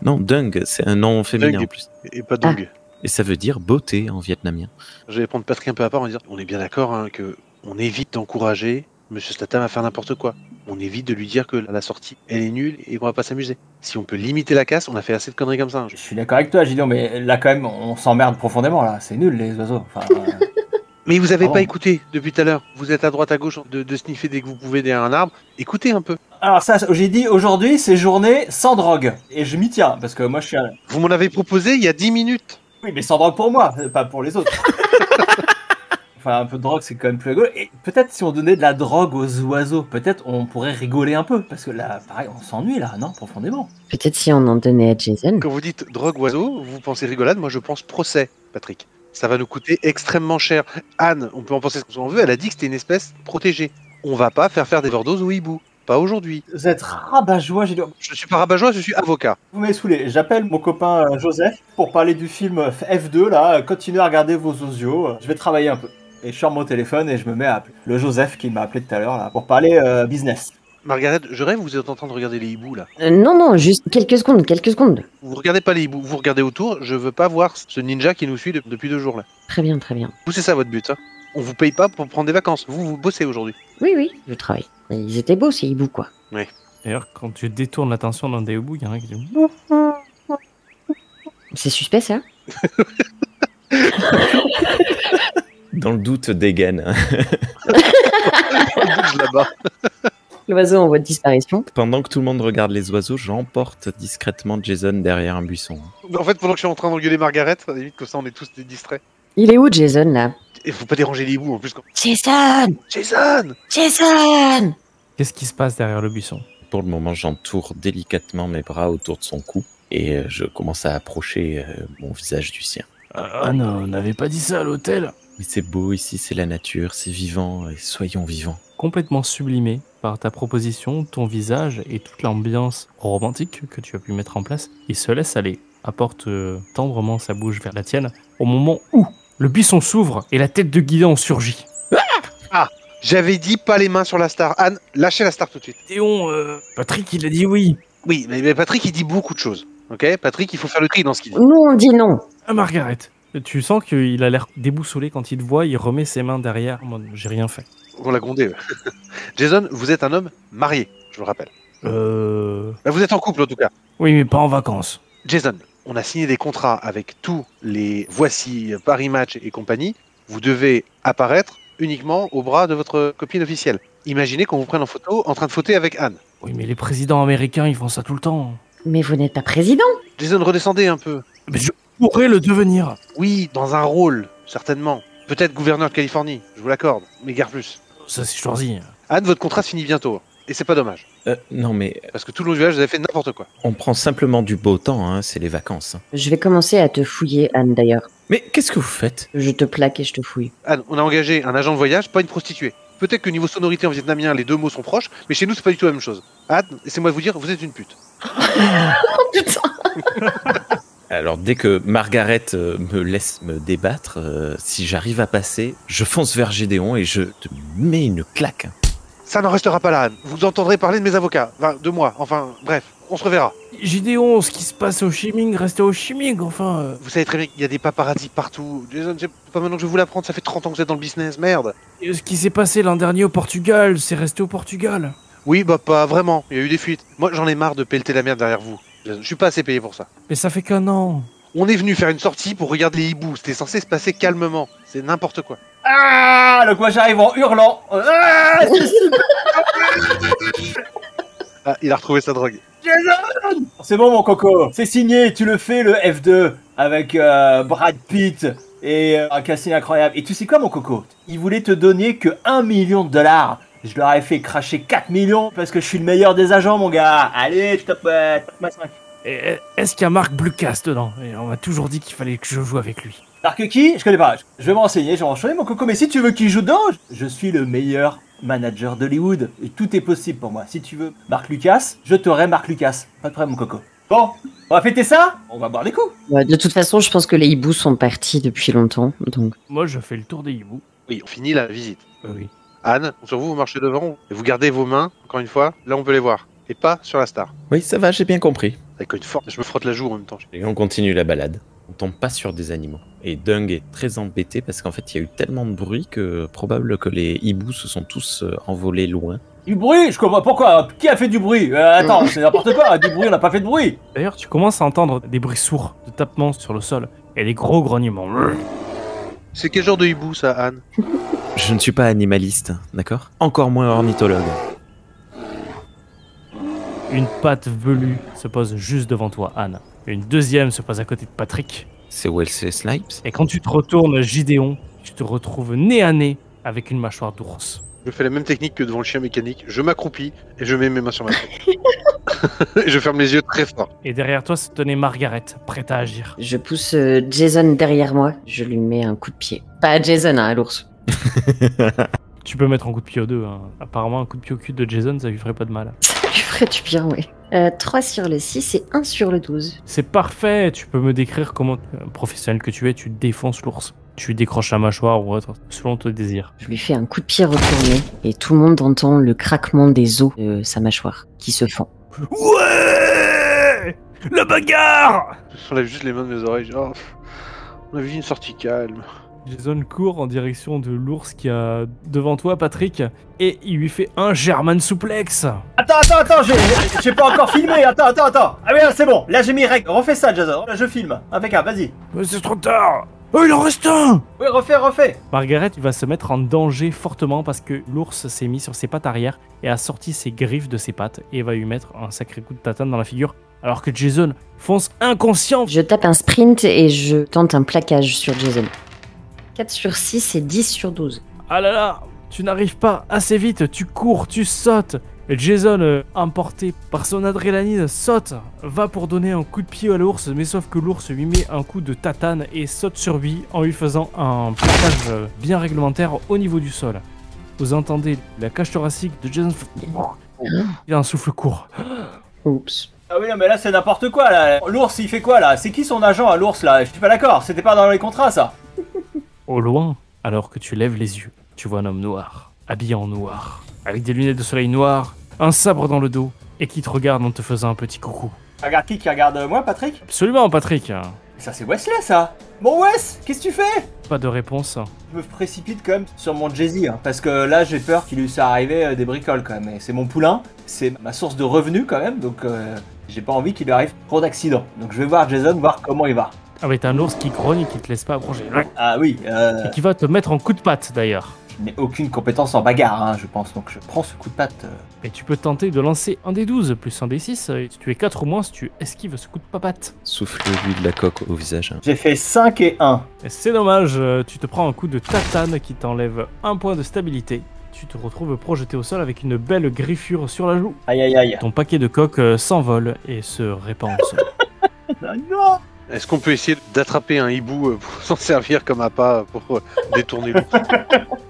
Non, Dung, c'est un nom féminin Dung. en plus. Et pas Dung. Et ça veut dire beauté en vietnamien. Je vais prendre Patrick un peu à part en disant on est bien d'accord hein, que on évite d'encourager Monsieur Statham à faire n'importe quoi. On évite de lui dire que la sortie, elle est nulle et qu'on va pas s'amuser. Si on peut limiter la casse, on a fait assez de conneries comme ça. Je suis d'accord avec toi, Gideon, mais là quand même, on s'emmerde profondément là. C'est nul les oiseaux. Enfin, Mais vous avez Ah pas bon écouté depuis tout à l'heure. Vous êtes à droite à gauche de sniffer dès que vous pouvez derrière un arbre. Écoutez un peu. Alors ça, j'ai dit aujourd'hui, c'est journée sans drogue. Et je m'y tiens, parce que moi je suis un... Vous m'en avez proposé il y a 10 minutes. Oui, mais sans drogue pour moi, pas pour les autres. Enfin, un peu de drogue, c'est quand même plus rigolo. Et peut-être si on donnait de la drogue aux oiseaux, peut-être on pourrait rigoler un peu. Parce que là, pareil, on s'ennuie là, non? Profondément. Peut-être si on en donnait à Jason. Quand vous dites drogue oiseau, vous pensez rigolade. Moi, je pense procès, Patrick. Ça va nous coûter extrêmement cher. Anne, on peut en penser ce qu'on veut, elle a dit que c'était une espèce protégée. On va pas faire des overdoses aux hiboux. Pas aujourd'hui. Vous êtes rabat-joie, Gideon. Je suis pas rabat-joie, je suis avocat. Vous m'avez saoulé. J'appelle mon copain Joseph pour parler du film F2 là. Continuez à regarder vos osios. Je vais travailler un peu. Et je sors mon téléphone et je me mets à appeler le Joseph qui m'a appelé tout à l'heure là pour parler business. Margaret, je rêve, vous êtes en train de regarder les hiboux là. Non, juste quelques secondes, quelques secondes. Vous regardez pas les hiboux, vous regardez autour. Je veux pas voir ce ninja qui nous suit depuis 2 jours là. Très bien, très bien. Vous, c'est ça votre but. Hein. On vous paye pas pour prendre des vacances. Vous bossez aujourd'hui. Oui, je travaille. Ils étaient beaux, ces hiboux, quoi. D'ailleurs, quand tu détournes l'attention d'un des hiboux, il y en a un qui dit C'est suspect, ça? Dans le doute, dégaine. Je là-bas. L'oiseau en voie de disparition. Pendant que tout le monde regarde les oiseaux, j'emporte discrètement Jason derrière un buisson. En fait, pendant que je suis en train d'engueuler Margaret, ça évite comme ça on est tous distraits. Il est où, Jason, là? Et faut pas déranger les hiboux en plus. Jason! Jason! Jason! qu'est-ce qui se passe derrière le buisson? Pour le moment, j'entoure délicatement mes bras autour de son cou et je commence à approcher mon visage du sien. Ah non, on n'avait pas dit ça à l'hôtel. Mais c'est beau ici, c'est la nature, c'est vivant, et soyons vivants. Complètement sublimé par ta proposition, ton visage et toute l'ambiance romantique que tu as pu mettre en place, il se laisse aller, apporte tendrement sa bouche vers la tienne, au moment où le buisson s'ouvre et la tête de Gideon surgit. J'avais dit pas les mains sur la star. Anne, lâchez la star tout de suite. Gideon, Patrick, il a dit oui. Oui, mais Patrick, il dit beaucoup de choses. Ok, Patrick, il faut faire le tri dans ce qu'il dit. Nous, on dit non. Ah, Margaret, tu sens qu'il a l'air déboussolé quand il te voit, il remet ses mains derrière, en mode j'ai rien fait. On l'a grondé. Jason, vous êtes un homme marié, je le rappelle. Bah, vous êtes en couple en tout cas. Oui, mais pas en vacances. Jason, on a signé des contrats avec tous les Voici, Paris Match et compagnie. Vous devez apparaître uniquement au bras de votre copine officielle. Imaginez qu'on vous prenne en photo en train de fauter avec Anne. Oui, mais les présidents américains, ils font ça tout le temps. Mais vous n'êtes pas président. Jason, redescendez un peu. Mais je pourrais le devenir. Oui, dans un rôle, certainement. Peut-être gouverneur de Californie, je vous l'accorde, mais guère plus. Ça, c'est choisi. Anne, votre contrat se finit bientôt. Et c'est pas dommage. Non mais Parce que tout le long du voyage, vous avez fait n'importe quoi. on prend simplement du beau temps, hein, c'est les vacances. Hein. Je vais commencer à te fouiller, Anne, d'ailleurs. Mais qu'est-ce que vous faites? Je te plaque et je te fouille. Anne, on a engagé un agent de voyage, pas une prostituée. Peut-être que niveau sonorité en vietnamien, les deux mots sont proches, mais chez nous, c'est pas du tout la même chose. Anne, laissez-moi vous dire, vous êtes une pute. Alors dès que Margaret me laisse me débattre, si j'arrive à passer, je fonce vers Gédéon et je te mets une claque. Ça n'en restera pas là, Anne. Vous entendrez parler de mes avocats. Enfin, de moi. Enfin, bref, on se reverra. Gideon, ce qui se passe au Chi Minh, restez au Chi Minh, enfin. Vous savez très bien qu'il y a des paparazzis partout. Jason, c'est pas maintenant que je vais vous l'apprendre, ça fait 30 ans que vous êtes dans le business, merde. Et ce qui s'est passé l'an dernier au Portugal, c'est resté au Portugal. Oui, bah pas vraiment, il y a eu des fuites. Moi, j'en ai marre de pelleter la merde derrière vous. Jason, je suis pas assez payé pour ça. Mais ça fait qu'un an. On est venu faire une sortie pour regarder les hiboux. C'était censé se passer calmement. C'est n'importe quoi. Ah, donc moi j'arrive en hurlant. Ah, c'est super. Ah, il a retrouvé sa drogue. C'est bon mon coco, c'est signé, tu le fais le F2 avec Brad Pitt et un casting incroyable. Et tu sais quoi mon coco? Ils voulaient te donner que $1 million. Je leur ai fait cracher 4 millions parce que je suis le meilleur des agents mon gars. Allez, top 5. Et est-ce qu'il y a Marc Blucas dedans? Et on m'a toujours dit qu'il fallait que je joue avec lui. Marc qui? Je connais pas. Je vais me renseigner, mon coco. Mais si tu veux qu'il joue dedans, je suis le meilleur manager d'Hollywood. Et tout est possible pour moi. Si tu veux Marc Lucas, je t'aurai Marc Lucas. Pas de problème, mon coco. Bon, on va fêter ça? On va boire des coups. Ouais, de toute façon, je pense que les hiboux sont partis depuis longtemps. Donc, Moi, je fais le tour des hiboux. Oui, on finit la visite. Oui. Anne, sur vous, vous marchez devant et vous gardez vos mains, encore une fois, là on peut les voir. Et pas sur la star. Oui, ça va, j'ai bien compris. Avec une force, je me frotte la joue en même temps. Et on continue la balade. On tombe pas sur des animaux. Et Dung est très embêté parce qu'en fait, il y a eu tellement de bruit que probable que les hiboux se sont tous envolés loin. Du bruit? Je comprends pourquoi. Qui a fait du bruit? Attends, c'est n'importe quoi. Du bruit, on n'a pas fait de bruit. D'ailleurs, tu commences à entendre des bruits sourds de tapements sur le sol et des gros grognements. C'est quel genre de hibou ça, Anne? Je ne suis pas animaliste, d'accord? Encore moins ornithologue. Une patte velue se pose juste devant toi, Anne. Une deuxième se pose à côté de Patrick. C'est Wesley Snipes? Et quand tu te retournes, Gideon, tu te retrouves nez à nez avec une mâchoire d'ours. Je fais la même technique que devant le chien mécanique. Je m'accroupis et je mets mes mains sur ma tête. Et je ferme les yeux très fort. Et derrière toi se tenait Margaret, prête à agir. je pousse Jason derrière moi. Je lui mets un coup de pied. Pas à Jason, hein, à l'ours. Tu peux mettre un coup de pied aux deux. Hein. Apparemment, un coup de pied au cul de Jason, ça lui ferait pas de mal. Ça lui ferait du bien, oui. 3 sur le 6 et 1 sur le 12. C'est parfait. Tu peux me décrire comment, professionnel que tu es, tu défonces l'ours. Tu lui décroches la mâchoire ou autre, selon ton désir. Je lui fais un coup de pied retourné et tout le monde entend le craquement des os de sa mâchoire qui se fend. Ouais, la bagarre. Je lève juste les mains de mes oreilles. Oh, on a vu une sortie calme. Jason court en direction de l'ours qui a devant toi, Patrick, et il lui fait un German suplex. Attends, j'ai pas encore filmé. Attends. Ah oui, c'est bon. Là, j'ai mis règle. Refais ça, Jason. Là, je filme. Impeccable, vas-y. Mais c'est trop tard. Oh, il en reste un. Oui, refais. Margaret va se mettre en danger fortement parce que l'ours s'est mis sur ses pattes arrière et a sorti ses griffes de ses pattes et va lui mettre un sacré coup de tatane dans la figure. Alors que Jason fonce inconscient. Je tape un sprint et je tente un plaquage sur Jason. 4 sur 6 et 10 sur 12. Ah là là, tu n'arrives pas assez vite, tu cours, tu sautes. Et Jason, emporté par son adrénaline, saute, va pour donner un coup de pied à l'ours, mais sauf que l'ours lui met un coup de tatane et saute sur lui en lui faisant un plaquage bien réglementaire au niveau du sol. Vous entendez la cage thoracique de Jason. Il a un souffle court. Oups. Ah oui, non, mais là, c'est n'importe quoi, là. L'ours, il fait quoi, là? C'est qui son agent, à l'ours, là? Je suis pas d'accord, c'était pas dans les contrats, ça. Au loin, alors que tu lèves les yeux, tu vois un homme noir, habillé en noir, avec des lunettes de soleil noires, un sabre dans le dos, et qui te regarde en te faisant un petit coucou. Regarde qui regarde moi, Patrick? Absolument, Patrick. Ça, c'est Wesley, ça. Bon, Wes, qu'est-ce que tu fais? Pas de réponse. Je me précipite quand même sur mon Jay-Z, hein, parce que là, j'ai peur qu'il lui soit arrivé des bricoles, quand même. Et c'est mon poulain, c'est ma source de revenus, quand même, donc j'ai pas envie qu'il lui arrive trop d'accidents. Donc je vais voir Jason, voir comment il va. Ah mais t'as un ours qui grogne et qui te laisse pas approcher. Ah oui, Et qui va te mettre en coup de patte, d'ailleurs. je n'ai aucune compétence en bagarre, hein, je pense, donc je prends ce coup de patte. Et tu peux tenter de lancer un des 12 plus un des 6, et tu es 4 ou moins si tu esquives ce coup de papate. Souffle-lui de la coque au visage. J'ai fait 5 et 1. Et c'est dommage, tu te prends un coup de tatane qui t'enlève un point de stabilité. Tu te retrouves projeté au sol avec une belle griffure sur la joue. Aïe aïe aïe. Ton paquet de coques s'envole et se répand au sol. Non. Est-ce qu'on peut essayer d'attraper un hibou pour s'en servir comme appât pour détourner l'ours?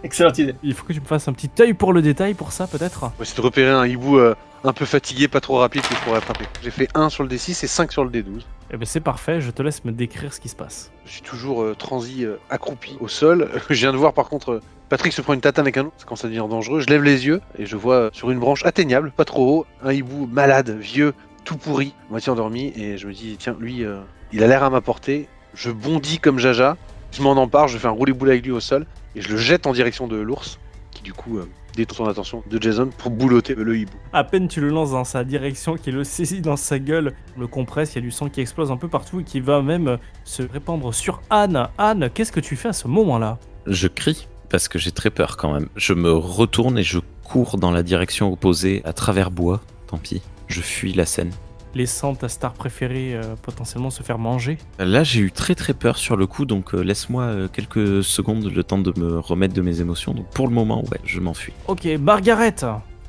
Excellente idée. Il faut que tu me fasses un petit œil pour le détail pour ça peut-être. On va essayer de repérer un hibou un peu fatigué, pas trop rapide que je pourrais attraper. J'ai fait 1 sur le D6 et 5 sur le D12. Eh ben c'est parfait, je te laisse me décrire ce qui se passe. Je suis toujours transi accroupi au sol. Je viens de voir par contre Patrick se prend une tatane avec un ours quand ça devient dangereux. Je lève les yeux et je vois sur une branche atteignable, pas trop haut, un hibou malade, vieux, tout pourri, moitié endormi. Et je me dis tiens lui il a l'air à m'apporter. Je bondis comme Jaja, je m'en empare, je fais un roulé-boule avec lui au sol et je le jette en direction de l'ours qui du coup détourne son attention de Jason pour boulotter le hibou. À peine tu le lances dans sa direction qu'il le saisit dans sa gueule, le compresse, il y a du sang qui explose un peu partout et qui va même se répandre sur Anne. Anne, qu'est-ce que tu fais à ce moment-là? Je crie parce que j'ai très peur quand même. Je me retourne et je cours dans la direction opposée à travers bois. Tant pis, je fuis la scène. Laissant ta star préférée potentiellement se faire manger. Là, j'ai eu très très peur sur le coup, donc laisse-moi quelques secondes le temps de me remettre de mes émotions. Donc pour le moment, ouais, je m'enfuis. Ok, Margaret,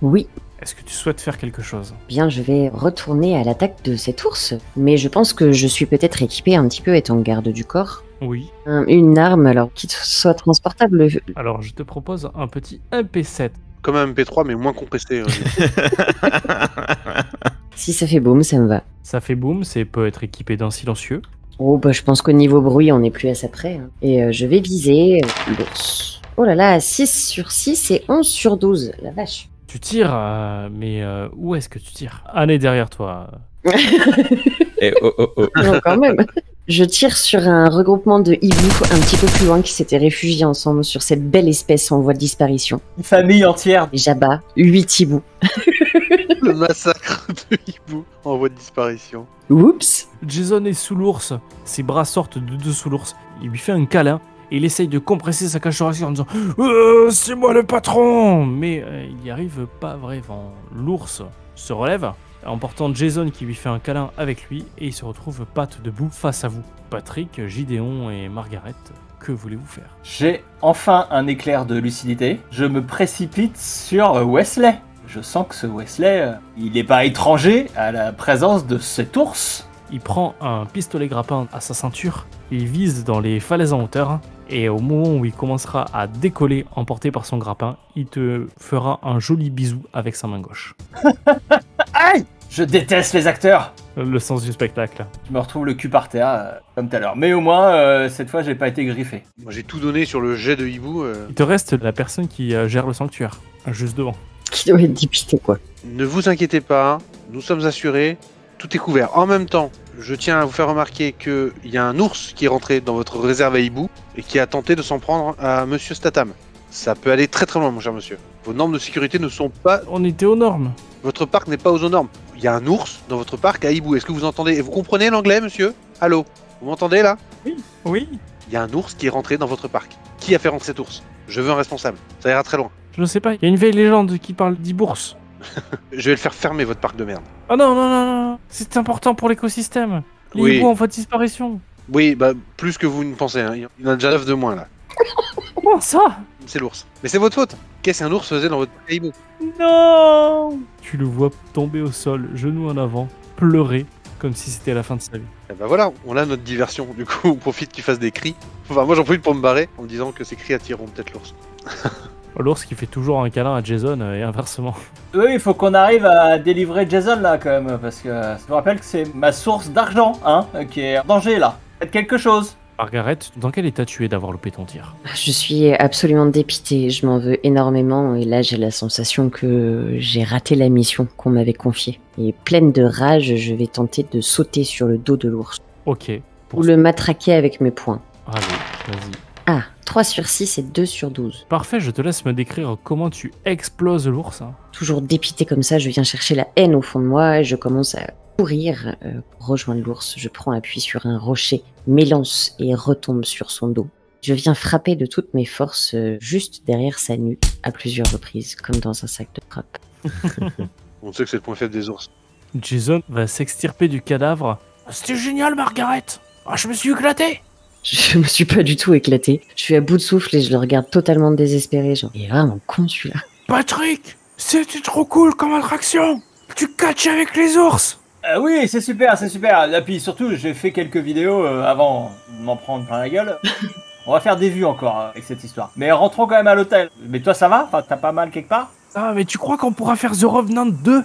Oui, est-ce que tu souhaites faire quelque chose? bien, je vais retourner à l'attaque de cet ours. Mais je pense que je suis peut-être équipée un petit peu étant garde du corps. Oui. Une arme, alors, qui soit transportable. Alors je te propose un petit MP7. Comme un MP3 mais moins compressé. Si ça fait boum, ça me va. Ça fait boum, c'est peut être équipé d'un silencieux. Oh, bah, je pense qu'au niveau bruit, on n'est plus à ça près. Hein. Et je vais viser l'ours. Oh là là, 6 sur 6 et 11 sur 12. La vache. Tu tires, mais où est-ce que tu tires? Anne est derrière toi. Et oh oh oh. Non, quand même. Je tire sur un regroupement de hiboux un petit peu plus loin qui s'étaient réfugiés ensemble sur cette belle espèce en voie de disparition. Une famille entière. Et j'abats 8 hiboux. Le massacre de hibou en voie de disparition. Oups. Jason est sous l'ours, ses bras sortent de dessous l'ours. Il lui fait un câlin et il essaye de compresser sa cage thoracique en disant c'est moi le patron. Mais il n'y arrive pas vraiment. L'ours se relève, emportant Jason qui lui fait un câlin avec lui et il se retrouve patte debout face à vous. Patrick, Gideon et Margaret, que voulez-vous faire? J'ai enfin un éclair de lucidité. Je me précipite sur Wesley. Je sens que ce Wesley, il n'est pas étranger à la présence de cet ours. Il prend un pistolet grappin à sa ceinture, il vise dans les falaises en hauteur, et au moment où il commencera à décoller, emporté par son grappin, il te fera un joli bisou avec sa main gauche. Aïe! Je déteste les acteurs. Le sens du spectacle. Je me retrouve le cul par terre, comme tout à l'heure. Mais au moins, cette fois, j'ai pas été griffé. Moi j'ai tout donné sur le jet de hibou. Il te reste la personne qui gère le sanctuaire, juste devant. Qui doit être dépité, quoi. Ne vous inquiétez pas, nous sommes assurés, tout est couvert. En même temps, je tiens à vous faire remarquer qu'il y a un ours qui est rentré dans votre réserve à hibou et qui a tenté de s'en prendre à Monsieur Statham. Ça peut aller très très loin, mon cher monsieur. Vos normes de sécurité ne sont pas... On était aux normes. Votre parc n'est pas aux normes. Il y a un ours dans votre parc à hibou. Est-ce que vous entendez? Et vous comprenez l'anglais, monsieur? Allô? Vous m'entendez là? Oui. Il y a un ours qui est rentré dans votre parc. Qui a fait rentrer cet ours? Je veux un responsable. Ça ira très loin. Je ne sais pas, il y a une vieille légende qui parle d'Ibourse. Je vais le faire fermer, votre parc de merde. Oh non, non, non, non, c'est important pour l'écosystème. Les Oui. hiboux en voie de disparition. Oui, bah plus que vous ne pensez. Hein. Il y en a déjà 9 de moins là. Comment ça? c'est l'ours. Mais c'est votre faute. Qu'est-ce qu'un ours faisait dans votre caillou? Non. Tu le vois tomber au sol, genou en avant, pleurer, comme si c'était la fin de sa vie. Et bah voilà, on a notre diversion. Du coup, on profite qu'il fasse des cris. Enfin, moi j'en profite pour me barrer en me disant que ces cris attireront peut-être l'ours. L'ours qui fait toujours un câlin à Jason et inversement. Oui, il faut qu'on arrive à délivrer Jason là quand même, parce que je vous rappelle que c'est ma source d'argent, hein, qui est en danger là. Faites quelque chose. Margaret, dans quel état tu es d'avoir loupé ton tir? Je suis absolument dépitée, je m'en veux énormément et là j'ai la sensation que j'ai raté la mission qu'on m'avait confiée. Et pleine de rage, je vais tenter de sauter sur le dos de l'ours. Ok. Ou le matraquer avec mes poings. Allez, vas-y. Ah, 3 sur 6 et 2 sur 12. Parfait, je te laisse me décrire comment tu exploses l'ours. Toujours dépité comme ça, je viens chercher la haine au fond de moi et je commence à courir pour rejoindre l'ours. Je prends appui sur un rocher, m'élance et retombe sur son dos. Je viens frapper de toutes mes forces juste derrière sa nuque à plusieurs reprises, comme dans un sac de frappe. On sait que c'est le point faible des ours. Jason va s'extirper du cadavre. C'était génial, Margaret. Ah, je me suis éclaté. Je me suis pas du tout éclatée. Je suis à bout de souffle et je le regarde totalement désespéré. Genre, il est vraiment con celui-là. Patrick, c'était trop cool comme attraction. Tu catches avec les ours. Oui, c'est super, c'est super. Et puis surtout, j'ai fait quelques vidéos avant de m'en prendre plein la gueule. On va faire des vues encore avec cette histoire. Mais rentrons quand même à l'hôtel. Mais toi, ça va? Enfin, t'as pas mal quelque part? Ah, mais tu crois qu'on pourra faire The Revenant 2?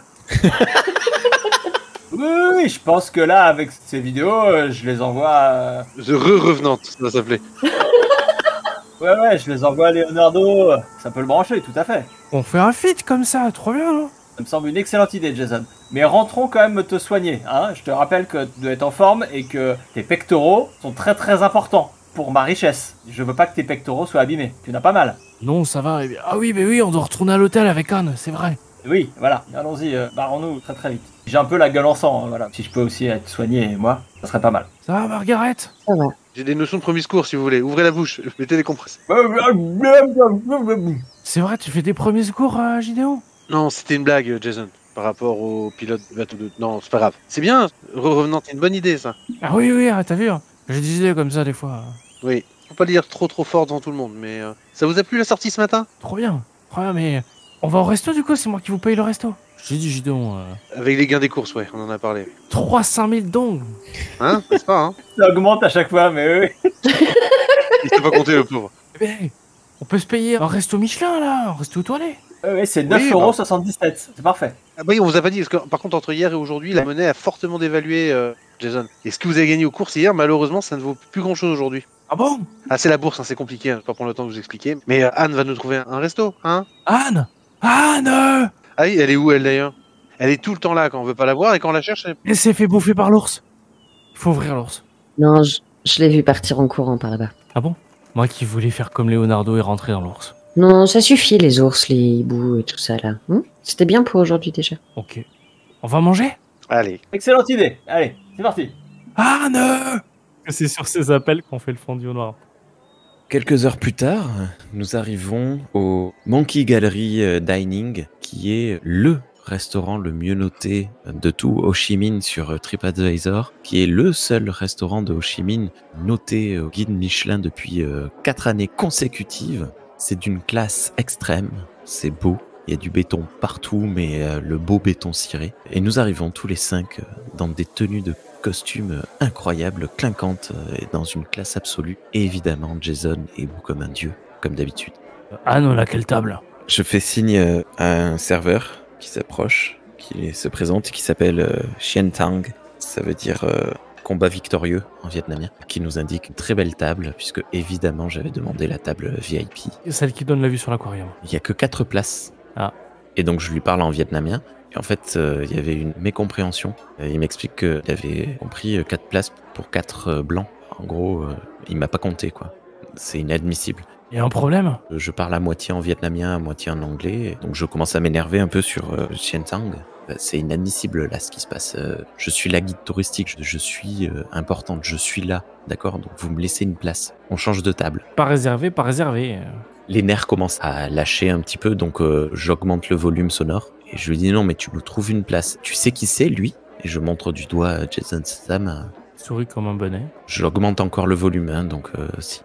Oui, je pense que là, avec ces vidéos, je les envoie... The Revenant, ça va s'appeler. Ouais, je les envoie à Leonardo. Ça peut le brancher, tout à fait. On fait un feat comme ça, trop bien, non? Ça me semble une excellente idée, Jason. Mais rentrons quand même te soigner. Hein. Je te rappelle que tu dois être en forme et que tes pectoraux sont très très importants pour ma richesse. Je veux pas que tes pectoraux soient abîmés. Tu n'as pas mal. Non, ça va. Ah oui, mais oui, on doit retourner à l'hôtel avec Anne, c'est vrai. Oui, voilà. Allons-y, barrons-nous très très vite. J'ai un peu la gueule en sang, voilà. Si je peux aussi être soigné, moi, ça serait pas mal. Ça va, Margaret? Ça va. J'ai des notions de premier secours si vous voulez. Ouvrez la bouche, mettez des compresses. C'est vrai, tu fais des premiers secours, Gideon? Non, c'était une blague, Jason. Par rapport au pilote du bateau de... Non, c'est pas grave. C'est bien, Revenant, c'est une bonne idée, ça. Ah oui, t'as vu? J'ai des idées comme ça, des fois. Oui. Faut pas le dire trop fort devant tout le monde, mais... Ça vous a plu la sortie ce matin? Trop bien, mais... On va au resto, du coup? C'est moi qui vous paye le resto. J'ai dit, Gideon... Avec les gains des courses, ouais, on en a parlé. 300 000 dong. Hein? N'est-ce pas, hein? Ça augmente à chaque fois, mais oui. Il s'est pas compté, le pauvre. Mais on peut se payer un resto Michelin, là, un resto étoilé. Oui, c'est Oui, 9,77€. C'est parfait. Ah bah oui, on vous a pas dit, parce que par contre, entre hier et aujourd'hui, la monnaie a fortement dévalué, Jason. Et ce que vous avez gagné aux courses hier, malheureusement, ça ne vaut plus grand-chose aujourd'hui. Ah bon? Ah, c'est la bourse, hein, c'est compliqué, hein, je vais pas prendre le temps de vous expliquer. Mais Anne va nous trouver un resto, hein? Anne! Ah oui, elle est où, elle, d'ailleurs? Elle est tout le temps là quand on veut pas la voir, et quand on la cherche, elle... Elle s'est fait bouffer par l'ours. Il faut ouvrir l'ours. Non, je l'ai vu partir en courant par là-bas. Ah bon? Moi qui voulais faire comme Leonardo et rentrer dans l'ours. Non, ça suffit les ours, les hiboux et tout ça là. C'était bien pour aujourd'hui déjà. Ok. On va manger? Allez. Excellente idée. Allez, c'est parti. Anne! C'est sur ces appels qu'on fait le fondu au noir. Quelques heures plus tard, nous arrivons au Monkey Gallery Dining, qui est le restaurant le mieux noté de tout Ho Chi Minh sur TripAdvisor, qui est le seul restaurant de Ho Chi Minh noté au guide Michelin depuis 4 années consécutives. C'est d'une classe extrême, c'est beau, il y a du béton partout, mais le beau béton ciré. Et nous arrivons tous les 5 dans des tenues de costumes incroyables, clinquantes, et dans une classe absolue. Et évidemment, Jason est beau comme un dieu, comme d'habitude. Anne, on a quelle table? Je fais signe à un serveur qui s'approche, qui se présente, qui s'appelle Chien Tang. Ça veut dire combat victorieux en vietnamien, qui nous indique une très belle table, puisque évidemment j'avais demandé la table VIP. Celle qui donne la vue sur l'aquarium. Il n'y a que 4 places. Ah. Et donc je lui parle en vietnamien. Et en fait, il y avait une mécompréhension. Il m'explique qu'il avait compris 4 places pour 4 blancs. En gros, il m'a pas compté, quoi. C'est inadmissible. Il y a un problème? Je parle à moitié en vietnamien, à moitié en anglais. Donc je commence à m'énerver un peu sur Chien Tang. C'est inadmissible là ce qui se passe. Je suis la guide touristique, je suis importante, je suis là, d'accord? Donc vous me laissez une place. On change de table. Pas réservé, pas réservé. Les nerfs commencent à lâcher un petit peu, donc j'augmente le volume sonore. Et je lui dis non mais tu me trouves une place. Tu sais qui c'est lui? Et je montre du doigt Jason Statham. Souris comme un bonnet. Je augmente encore le volume, hein, donc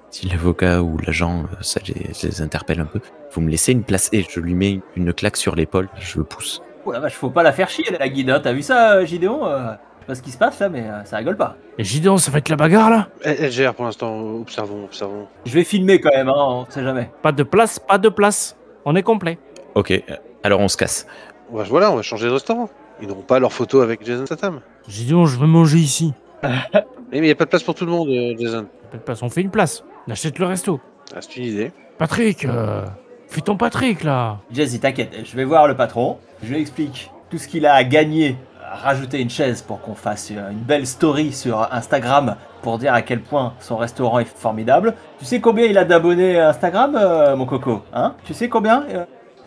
si l'avocat ou l'agent, ça les interpelle un peu, vous me laissez une place et je lui mets une claque sur l'épaule, je le pousse. Oh la vache, faut pas la faire chier, la guide. Hein. T'as vu ça, Gideon Je sais pas ce qui se passe là, mais ça rigole pas. Et Gideon, ça va être la bagarre là? Elle gère pour l'instant, observons. Je vais filmer quand même, hein, on sait jamais. Pas de place. On est complet. Ok, alors on se casse. Voilà, on va changer de restaurant. Ils n'auront pas leur photo avec Jason Statham. Gideon, je veux manger ici. Mais y a pas de place pour tout le monde, Jason. Pas de place, on fait une place. On achète le resto. Ah, c'est une idée. Patrick, fais ton Patrick là. Jesse, t'inquiète, je vais voir le patron, je lui explique tout ce qu'il a à gagner, à rajouter une chaise pour qu'on fasse une belle story sur Instagram pour dire à quel point son restaurant est formidable. Tu sais combien il a d'abonnés Instagram, mon coco, hein? Tu sais combien?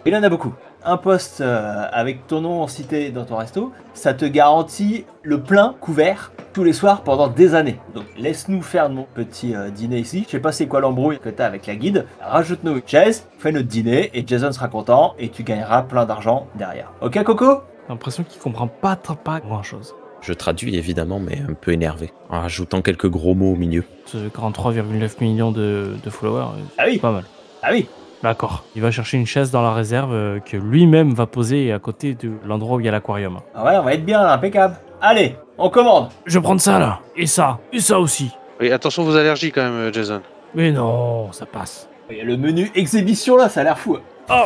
Il en a beaucoup. Un post avec ton nom cité dans ton resto, ça te garantit le plein couvert tous les soirs pendant des années. Donc laisse-nous faire mon petit dîner ici. Je sais pas c'est quoi l'embrouille que t'as avec la guide. Rajoute-nous une chaise, fais notre dîner et Jason sera content et tu gagneras plein d'argent derrière. Ok Coco? J'ai l'impression qu'il comprend pas grand chose. Je traduis évidemment, mais un peu énervé, en rajoutant quelques gros mots au milieu. Ce 43,9 millions de followers, Ah oui. pas mal. Ah oui. D'accord. Il va chercher une chaise dans la réserve que lui-même va poser à côté de l'endroit où il y a l'aquarium. Ah ouais, on va être bien là, impeccable. Allez, on commande. Je vais prendre ça là. Et ça aussi. Oui, attention vos allergies quand même, Jason. Mais non, ça passe. Il y a le menu exhibition là, ça a l'air fou. Oh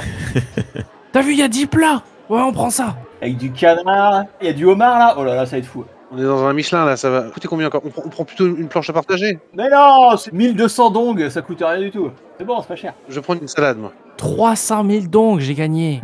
T'as vu, il y a 10 plats. Ouais, on prend ça. Avec du canard, il y a du homard là. Oh là là, ça va être fou. On est dans un Michelin là, ça va coûter combien encore? On prend plutôt une planche à partager. Mais non, c'est 1200 dong, ça coûte rien du tout. C'est bon, c'est pas cher. Je prends une salade moi. 300 000 donc, j'ai gagné.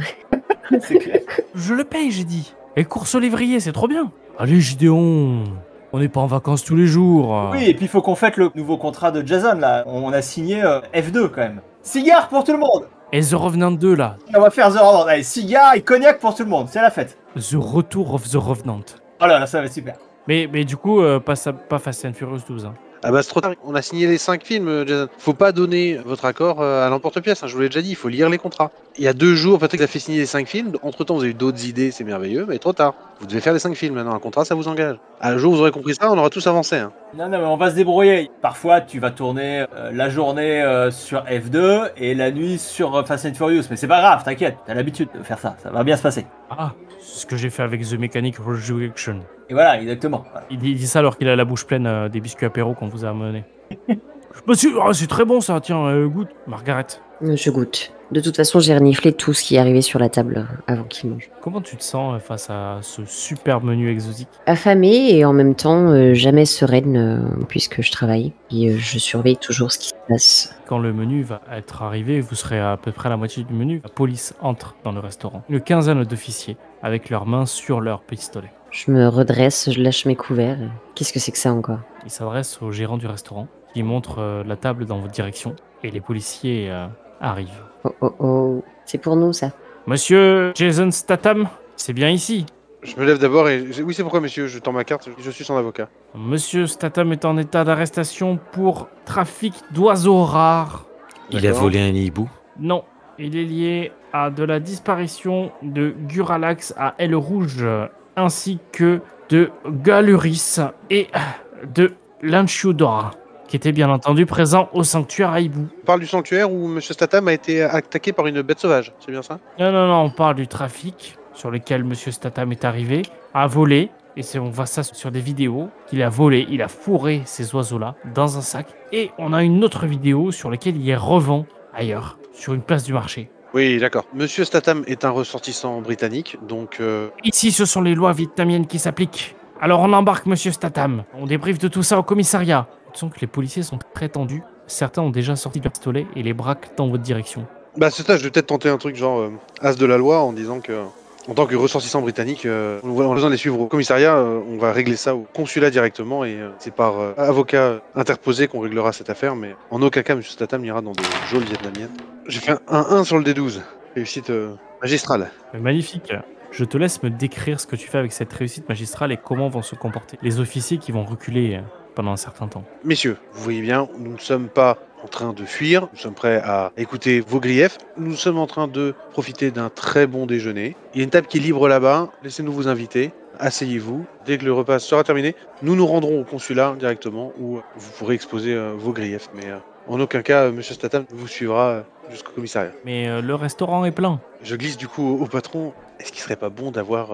C'est clair. Je le paye, j'ai dit. Et course au lévrier, c'est trop bien. Allez, Gideon. On n'est pas en vacances tous les jours. Oui, et puis il faut qu'on fête le nouveau contrat de Jason là. On a signé F2 quand même. Cigare pour tout le monde. Et The Revenant 2 là. On va faire The Revenant. Allez, cigare et cognac pour tout le monde. C'est la fête. The Retour of the Revenant. Oh là là, ça va être super. Mais du coup, pas Fast and Furious 12. Hein. Ah bah c'est trop tard, on a signé les 5 films, Jason. Faut pas donner votre accord à l'emporte-pièce, hein, je vous l'ai déjà dit, il faut lire les contrats. Il y a 2 jours, Patrick a fait signer les 5 films, entre temps vous avez eu d'autres idées, c'est merveilleux, mais trop tard. Vous devez faire les 5 films maintenant, un contrat ça vous engage. À le jour où vous aurez compris ça, on aura tous avancé. Hein. Non, mais on va se débrouiller. Parfois, tu vas tourner la journée sur F2 et la nuit sur Fast and Furious. Mais c'est pas grave, t'inquiète, t'as l'habitude de faire ça, ça va bien se passer. Ah, c'est ce que j'ai fait avec The Mechanic Resurrection. Et voilà, exactement. Voilà. Il dit ça alors qu'il a la bouche pleine des biscuits apéro qu'on vous a amenés. C'est très bon ça, tiens, goûte, Margaret. Je goûte. De toute façon, j'ai reniflé tout ce qui est arrivé sur la table avant qu'il mange. Comment tu te sens face à ce super menu exotique? Affamée et en même temps jamais sereine puisque je travaille et je surveille toujours ce qui se passe. Quand le menu va être arrivé, vous serez à peu près à la moitié du menu. La police entre dans le restaurant. Une quinzaine d'officiers avec leurs mains sur leurs pistolets. Je me redresse, je lâche mes couverts. Qu'est-ce que c'est que ça encore? Ils s'adressent au gérant du restaurant qui montre la table dans votre direction et les policiers arrivent. Oh, c'est pour nous ça. Monsieur Jason Statham, c'est bien ici. Je me lève d'abord et... Oui c'est pourquoi monsieur, je tends ma carte, je suis son avocat. Monsieur Statham est en état d'arrestation pour trafic d'oiseaux rares. Il a volé un hibou? Non, il est lié à de la disparition de Guralax à Aile Rouge, ainsi que de Galuris et de Lanchiodora, qui était bien entendu présent au sanctuaire à Hibou. On parle du sanctuaire où monsieur Statham a été attaqué par une bête sauvage, c'est bien ça? Non, on parle du trafic sur lequel monsieur Statham est arrivé, a volé, et on voit ça sur des vidéos, qu'il a volé, il a fourré ces oiseaux-là dans un sac, et on a une autre vidéo sur laquelle il les revend ailleurs, sur une place du marché. Oui, d'accord. Monsieur Statham est un ressortissant britannique, donc... Ici, ce sont les lois vietnamiennes qui s'appliquent. Alors on embarque monsieur Statham. On débriefe de tout ça au commissariat. Tu sens que les policiers sont très tendus. Certains ont déjà sorti leur pistolet et les braquent dans votre direction. Bah c'est ça, je vais peut-être tenter un truc genre as de la loi en disant que... En tant que ressortissant britannique, en besoin de les suivre au commissariat, on va régler ça au consulat directement et c'est par avocat interposé qu'on réglera cette affaire, mais en aucun cas, M. Statham n'ira dans des geôles vietnamiennes. J'ai fait un 1 sur le D12, réussite magistrale. Magnifique. Je te laisse me décrire ce que tu fais avec cette réussite magistrale et comment vont se comporter les officiers qui vont reculer pendant un certain temps. Messieurs, vous voyez bien, nous ne sommes pas en train de fuir, nous sommes prêts à écouter vos griefs, nous sommes en train de profiter d'un très bon déjeuner. Il y a une table qui est libre là-bas, laissez-nous vous inviter. asseyez-vous. Dès que le repas sera terminé, nous nous rendrons au consulat directement où vous pourrez exposer vos griefs. Mais en aucun cas, Monsieur Statham vous suivra jusqu'au commissariat. Mais le restaurant est plein. Je glisse du coup au patron. Est-ce qu'il serait pas bon d'avoir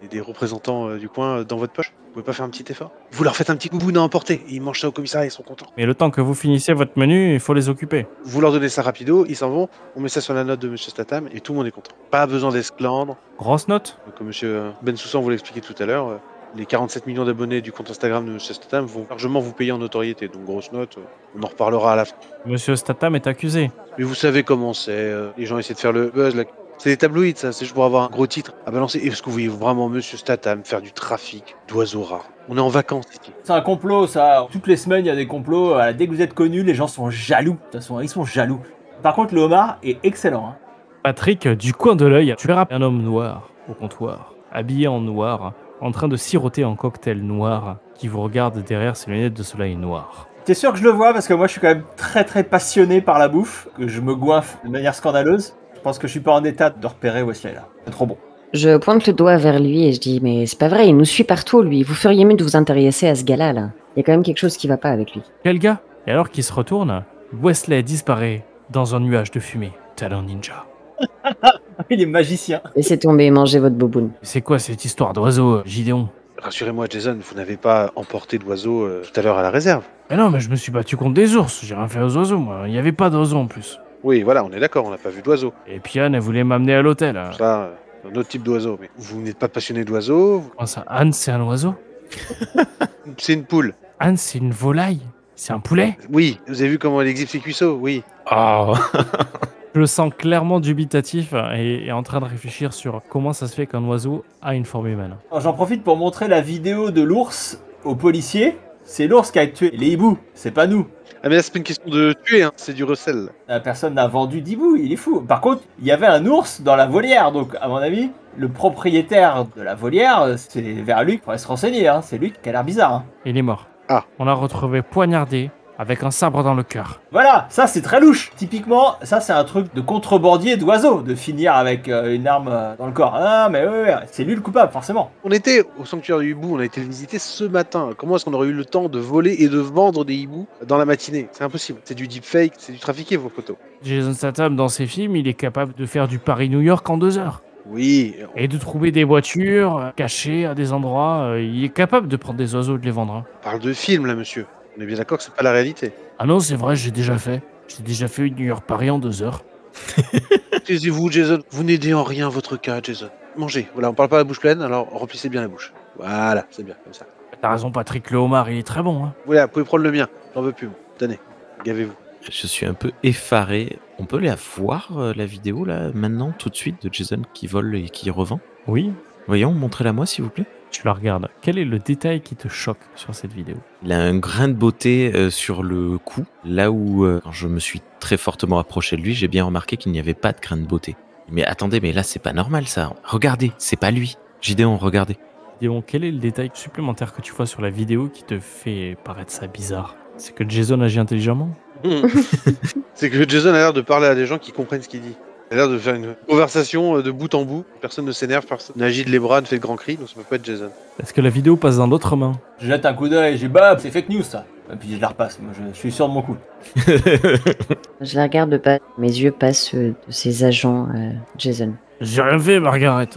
des représentants du coin dans votre poche? Vous pouvez pas faire un petit effort? Vous leur faites un petit coucou à emporter. Ils mangent ça au commissariat, ils sont contents. Mais le temps que vous finissez votre menu, il faut les occuper. Vous leur donnez ça rapido, ils s'en vont. On met ça sur la note de Monsieur Statham et tout le monde est content. Pas besoin d'esclandre. Grosse note? Comme Monsieur Ben Soussan vous l'expliquait tout à l'heure, les 47 millions d'abonnés du compte Instagram de Monsieur Statham vont largement vous payer en notoriété. Donc grosse note, on en reparlera à la fin. Monsieur Statham est accusé. Mais vous savez comment c'est, les gens essaient de faire le buzz. C'est des tabloïds, ça, c'est juste pour avoir un gros titre à balancer. Est-ce que vous voyez vraiment Monsieur Statham faire du trafic d'oiseaux rares? On est en vacances ici. C'est un complot, ça. Toutes les semaines, il y a des complots. Dès que vous êtes connu, les gens sont jaloux. De toute façon, ils sont jaloux. Par contre, le homard est excellent. Hein. Patrick, du coin de l'œil, tu verras un homme noir au comptoir, habillé en noir, en train de siroter un cocktail noir, qui vous regarde derrière ses lunettes de soleil noires. T'es sûr que je le vois parce que moi, je suis quand même très très passionné par la bouffe, que je me goinfre de manière scandaleuse. Je pense que je suis pas en état de repérer Wesley là. C'est trop bon. Je pointe le doigt vers lui et je dis mais c'est pas vrai, il nous suit partout lui. Vous feriez mieux de vous intéresser à ce gars-là là. Il y a quand même quelque chose qui va pas avec lui. Quel gars? Et alors qu'il se retourne, Wesley disparaît dans un nuage de fumée, tel un ninja. Il est magicien. Laissez tomber et mangez votre boboune. C'est quoi cette histoire d'oiseau, Gideon? Rassurez-moi Jason, vous n'avez pas emporté d'oiseaux tout à l'heure à la réserve. Mais non, mais je me suis battu contre des ours, j'ai rien fait aux oiseaux moi, il n'y avait pas d'oiseaux en plus. Oui, voilà, on est d'accord, on n'a pas vu d'oiseaux. Et puis Anne, elle voulait m'amener à l'hôtel. Ça, un autre type d'oiseau. Mais vous n'êtes pas passionné d'oiseaux? Comment ça, Anne c'est un oiseau? C'est une poule. Anne c'est une volaille? C'est un poulet? Oui, vous avez vu comment elle exhibe ses cuisseaux? Oui. Oh. Je le sens clairement dubitatif et en train de réfléchir sur comment ça se fait qu'un oiseau a une forme humaine. Alors, j'en profite pour montrer la vidéo de l'ours aux policiers. C'est l'ours qui a tué les hiboux, c'est pas nous. Ah mais là c'est pas une question de tuer, hein, c'est du recel. La personne n'a vendu d'hibou, il est fou. Par contre, il y avait un ours dans la volière, donc à mon avis, le propriétaire de la volière, c'est vers lui qu'il faudrait se renseigner, hein. C'est lui qui a l'air bizarre. Hein. Il est mort. Ah. On l'a retrouvé poignardé avec un sabre dans le cœur. Voilà, ça c'est très louche. Typiquement, ça c'est un truc de contrebandier d'oiseau, de finir avec une arme dans le corps. Ah mais ouais, c'est lui le coupable, forcément. On était au sanctuaire du hibou, on a été le visiter ce matin. Comment est-ce qu'on aurait eu le temps de voler et de vendre des hiboux dans la matinée? C'est impossible. C'est du deepfake, c'est du trafiqué vos photos. Jason Statham, dans ses films, il est capable de faire du Paris-New York en 2 heures. Oui. Et de trouver des voitures cachées à des endroits. Il est capable de prendre des oiseaux et de les vendre. Hein. On parle de film là, monsieur. On est bien d'accord que c'est pas la réalité. Ah non, c'est vrai, j'ai déjà fait. J'ai déjà fait New York-Paris en 2 heures. Taisez-vous, Jason. Vous n'aidez en rien votre cas, Jason. Mangez. Voilà, on parle pas la bouche pleine, alors remplissez bien la bouche. Voilà, c'est bien, comme ça. T'as raison, Patrick, le homard, il est très bon. Hein. Voilà, vous pouvez prendre le mien. J'en veux plus, moi. Tenez, gavez-vous. Je suis un peu effaré. On peut la voir, la vidéo, là, maintenant, tout de suite, de Jason qui vole et qui revend? Oui. Voyons, montrez-la moi, s'il vous plaît. Tu la regardes. Quel est le détail qui te choque sur cette vidéo? Il a un grain de beauté sur le cou, là où, quand je me suis très fortement approché de lui, j'ai bien remarqué qu'il n'y avait pas de grain de beauté. Mais attendez, mais là, c'est pas normal, ça. Regardez, c'est pas lui. Gideon, regardez. Gideon, quel est le détail supplémentaire que tu vois sur la vidéo qui te fait paraître ça bizarre? C'est que Jason agit intelligemment? C'est que Jason a l'air de parler à des gens qui comprennent ce qu'il dit. Il a l'air de faire une conversation de bout en bout. Personne ne s'énerve, personne n'agite les bras, ne fait de grands cris, donc ça peut pas être Jason. Est-ce que la vidéo passe dans d'autres mains? Je jette un coup d'œil, j'ai bah, c'est fake news ça. Et puis je la repasse, moi je suis sûr de mon coup. Je la regarde pas. Mes yeux passent de ses agents, Jason. J'ai rien fait, Margaret.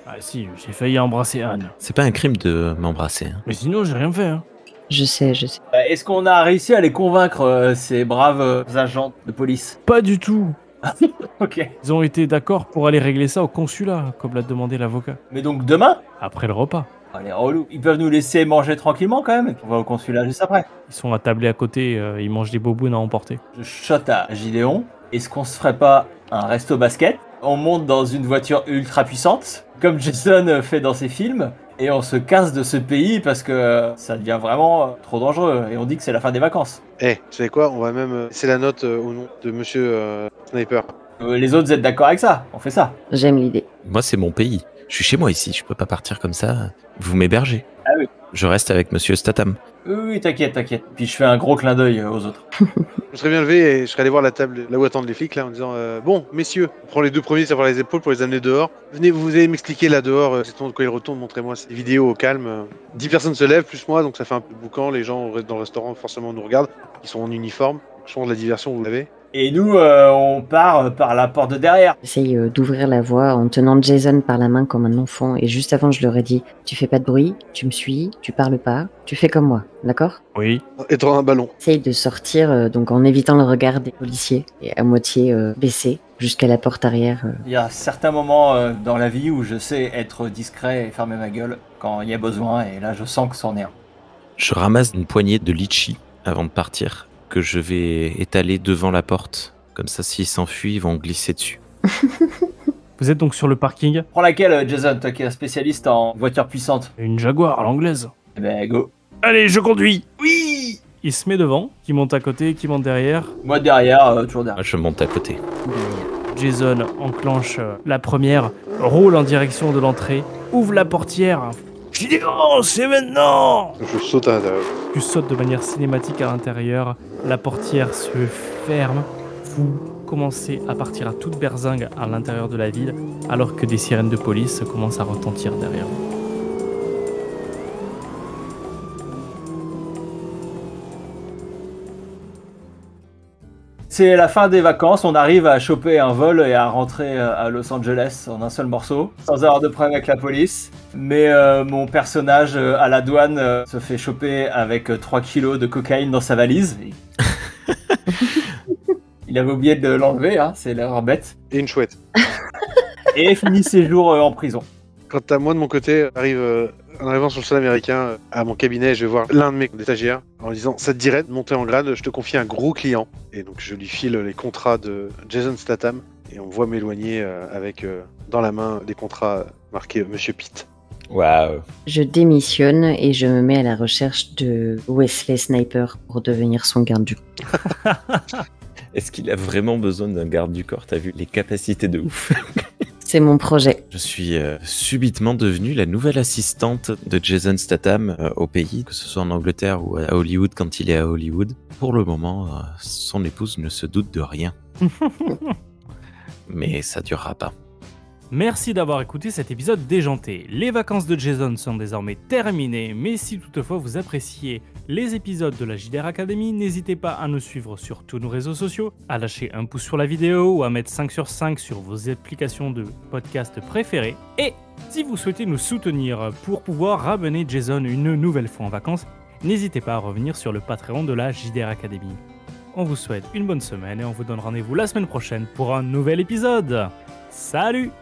Ah si, j'ai failli embrasser Anne. C'est pas un crime de m'embrasser. Hein. Mais sinon, j'ai rien fait. Hein. Je sais, je sais. Est-ce qu'on a réussi à les convaincre, ces braves agents de police? Pas du tout. Ok. Ils ont été d'accord pour aller régler ça au consulat, comme l'a demandé l'avocat. Mais donc demain? Après le repas. Allez, relou. Ils peuvent nous laisser manger tranquillement quand même, et puis on va au consulat juste après. Ils sont attablés à côté, ils mangent des bobounes à emporter. Je chote à Gideon. Est-ce qu'on se ferait pas un resto basket? On monte dans une voiture ultra puissante, comme Jason fait dans ses films, et on se casse de ce pays parce que ça devient vraiment trop dangereux, et on dit que c'est la fin des vacances. Eh, vous savez quoi? On va même laisser la note au nom de monsieur Sniper. Les autres, vous êtes d'accord avec ça? On fait ça. J'aime l'idée. Moi, c'est mon pays. Je suis chez moi ici. Je peux pas partir comme ça. Vous m'hébergez. Ah oui. Je reste avec Monsieur Statham. Oui, t'inquiète. Puis je fais un gros clin d'œil aux autres. Je serais bien levé et je serais allé voir la table là où attendent les flics là en disant bon messieurs, on prend les deux premiers sur les épaules pour les amener dehors. Venez, vous allez m'expliquer là dehors, quand ils retournent, montrez-moi ces vidéos au calme. 10 personnes se lèvent plus moi, donc ça fait un peu de boucan. Les gens dans le restaurant forcément nous regardent, ils sont en uniforme. Je pense de la diversion, vous l'avez. Et nous, on part par la porte de derrière. J'essaye d'ouvrir la voie en tenant Jason par la main comme un enfant. Et juste avant, je leur ai dit, tu fais pas de bruit, tu me suis, tu parles pas, tu fais comme moi, d'accord? Oui. Et dans un ballon. J'essaye de sortir, donc en évitant le regard des policiers, et à moitié baissé, jusqu'à la porte arrière. Il y a certains moments dans la vie où je sais être discret et fermer ma gueule quand il y a besoin. Et là, je sens que c'en est un. Je ramasse une poignée de litchis avant de partir, que je vais étaler devant la porte. Comme ça, s'ils s'enfuient, ils vont glisser dessus. Vous êtes donc sur le parking. Prends laquelle, Jason, toi qui es un spécialiste en voiture puissante? Une Jaguar à l'anglaise. Eh ben, go. Allez, je conduis. Oui. Il se met devant, qui monte à côté, qui monte derrière. Moi derrière, toujours derrière. Moi, je monte à côté. Jason enclenche la première, roule en direction de l'entrée, ouvre la portière. Je dis oh, c'est maintenant. Je saute à l'intérieur. Tu sautes de manière cinématique à l'intérieur, la portière se ferme, vous commencez à partir à toute berzingue à l'intérieur de la ville, alors que des sirènes de police commencent à retentir derrière vous. C'est la fin des vacances, on arrive à choper un vol et à rentrer à Los Angeles en un seul morceau, sans avoir de problème avec la police. Mais mon personnage à la douane se fait choper avec 3 kilos de cocaïne dans sa valise. Il avait oublié de l'enlever, hein, c'est l'erreur bête. Et une chouette. Et finit ses jours en prison. Quant à moi, de mon côté, en arrivant sur le sol américain, à mon cabinet, je vais voir l'un de mes stagiaires en lui disant « Ça te dirait de monter en grade, je te confie un gros client. » Et donc je lui file les contrats de Jason Statham et on me voit m'éloigner avec dans la main des contrats marqués Monsieur Pitt. Waouh. Je démissionne et je me mets à la recherche de Wesley Sniper pour devenir son garde du corps. Est-ce qu'il a vraiment besoin d'un garde du corps? T'as vu les capacités de ouf. C'est mon projet. Je suis subitement devenue la nouvelle assistante de Jason Statham au pays, que ce soit en Angleterre ou à Hollywood quand il est à Hollywood. Pour le moment, son épouse ne se doute de rien. Mais ça durera pas. Merci d'avoir écouté cet épisode déjanté. Les vacances de Jason sont désormais terminées, mais si toutefois vous appréciez les épisodes de la JDR Academy, n'hésitez pas à nous suivre sur tous nos réseaux sociaux, à lâcher un pouce sur la vidéo ou à mettre 5 sur 5 sur vos applications de podcast préférées. Et si vous souhaitez nous soutenir pour pouvoir ramener Jason une nouvelle fois en vacances, n'hésitez pas à revenir sur le Patreon de la JDR Academy. On vous souhaite une bonne semaine et on vous donne rendez-vous la semaine prochaine pour un nouvel épisode. Salut!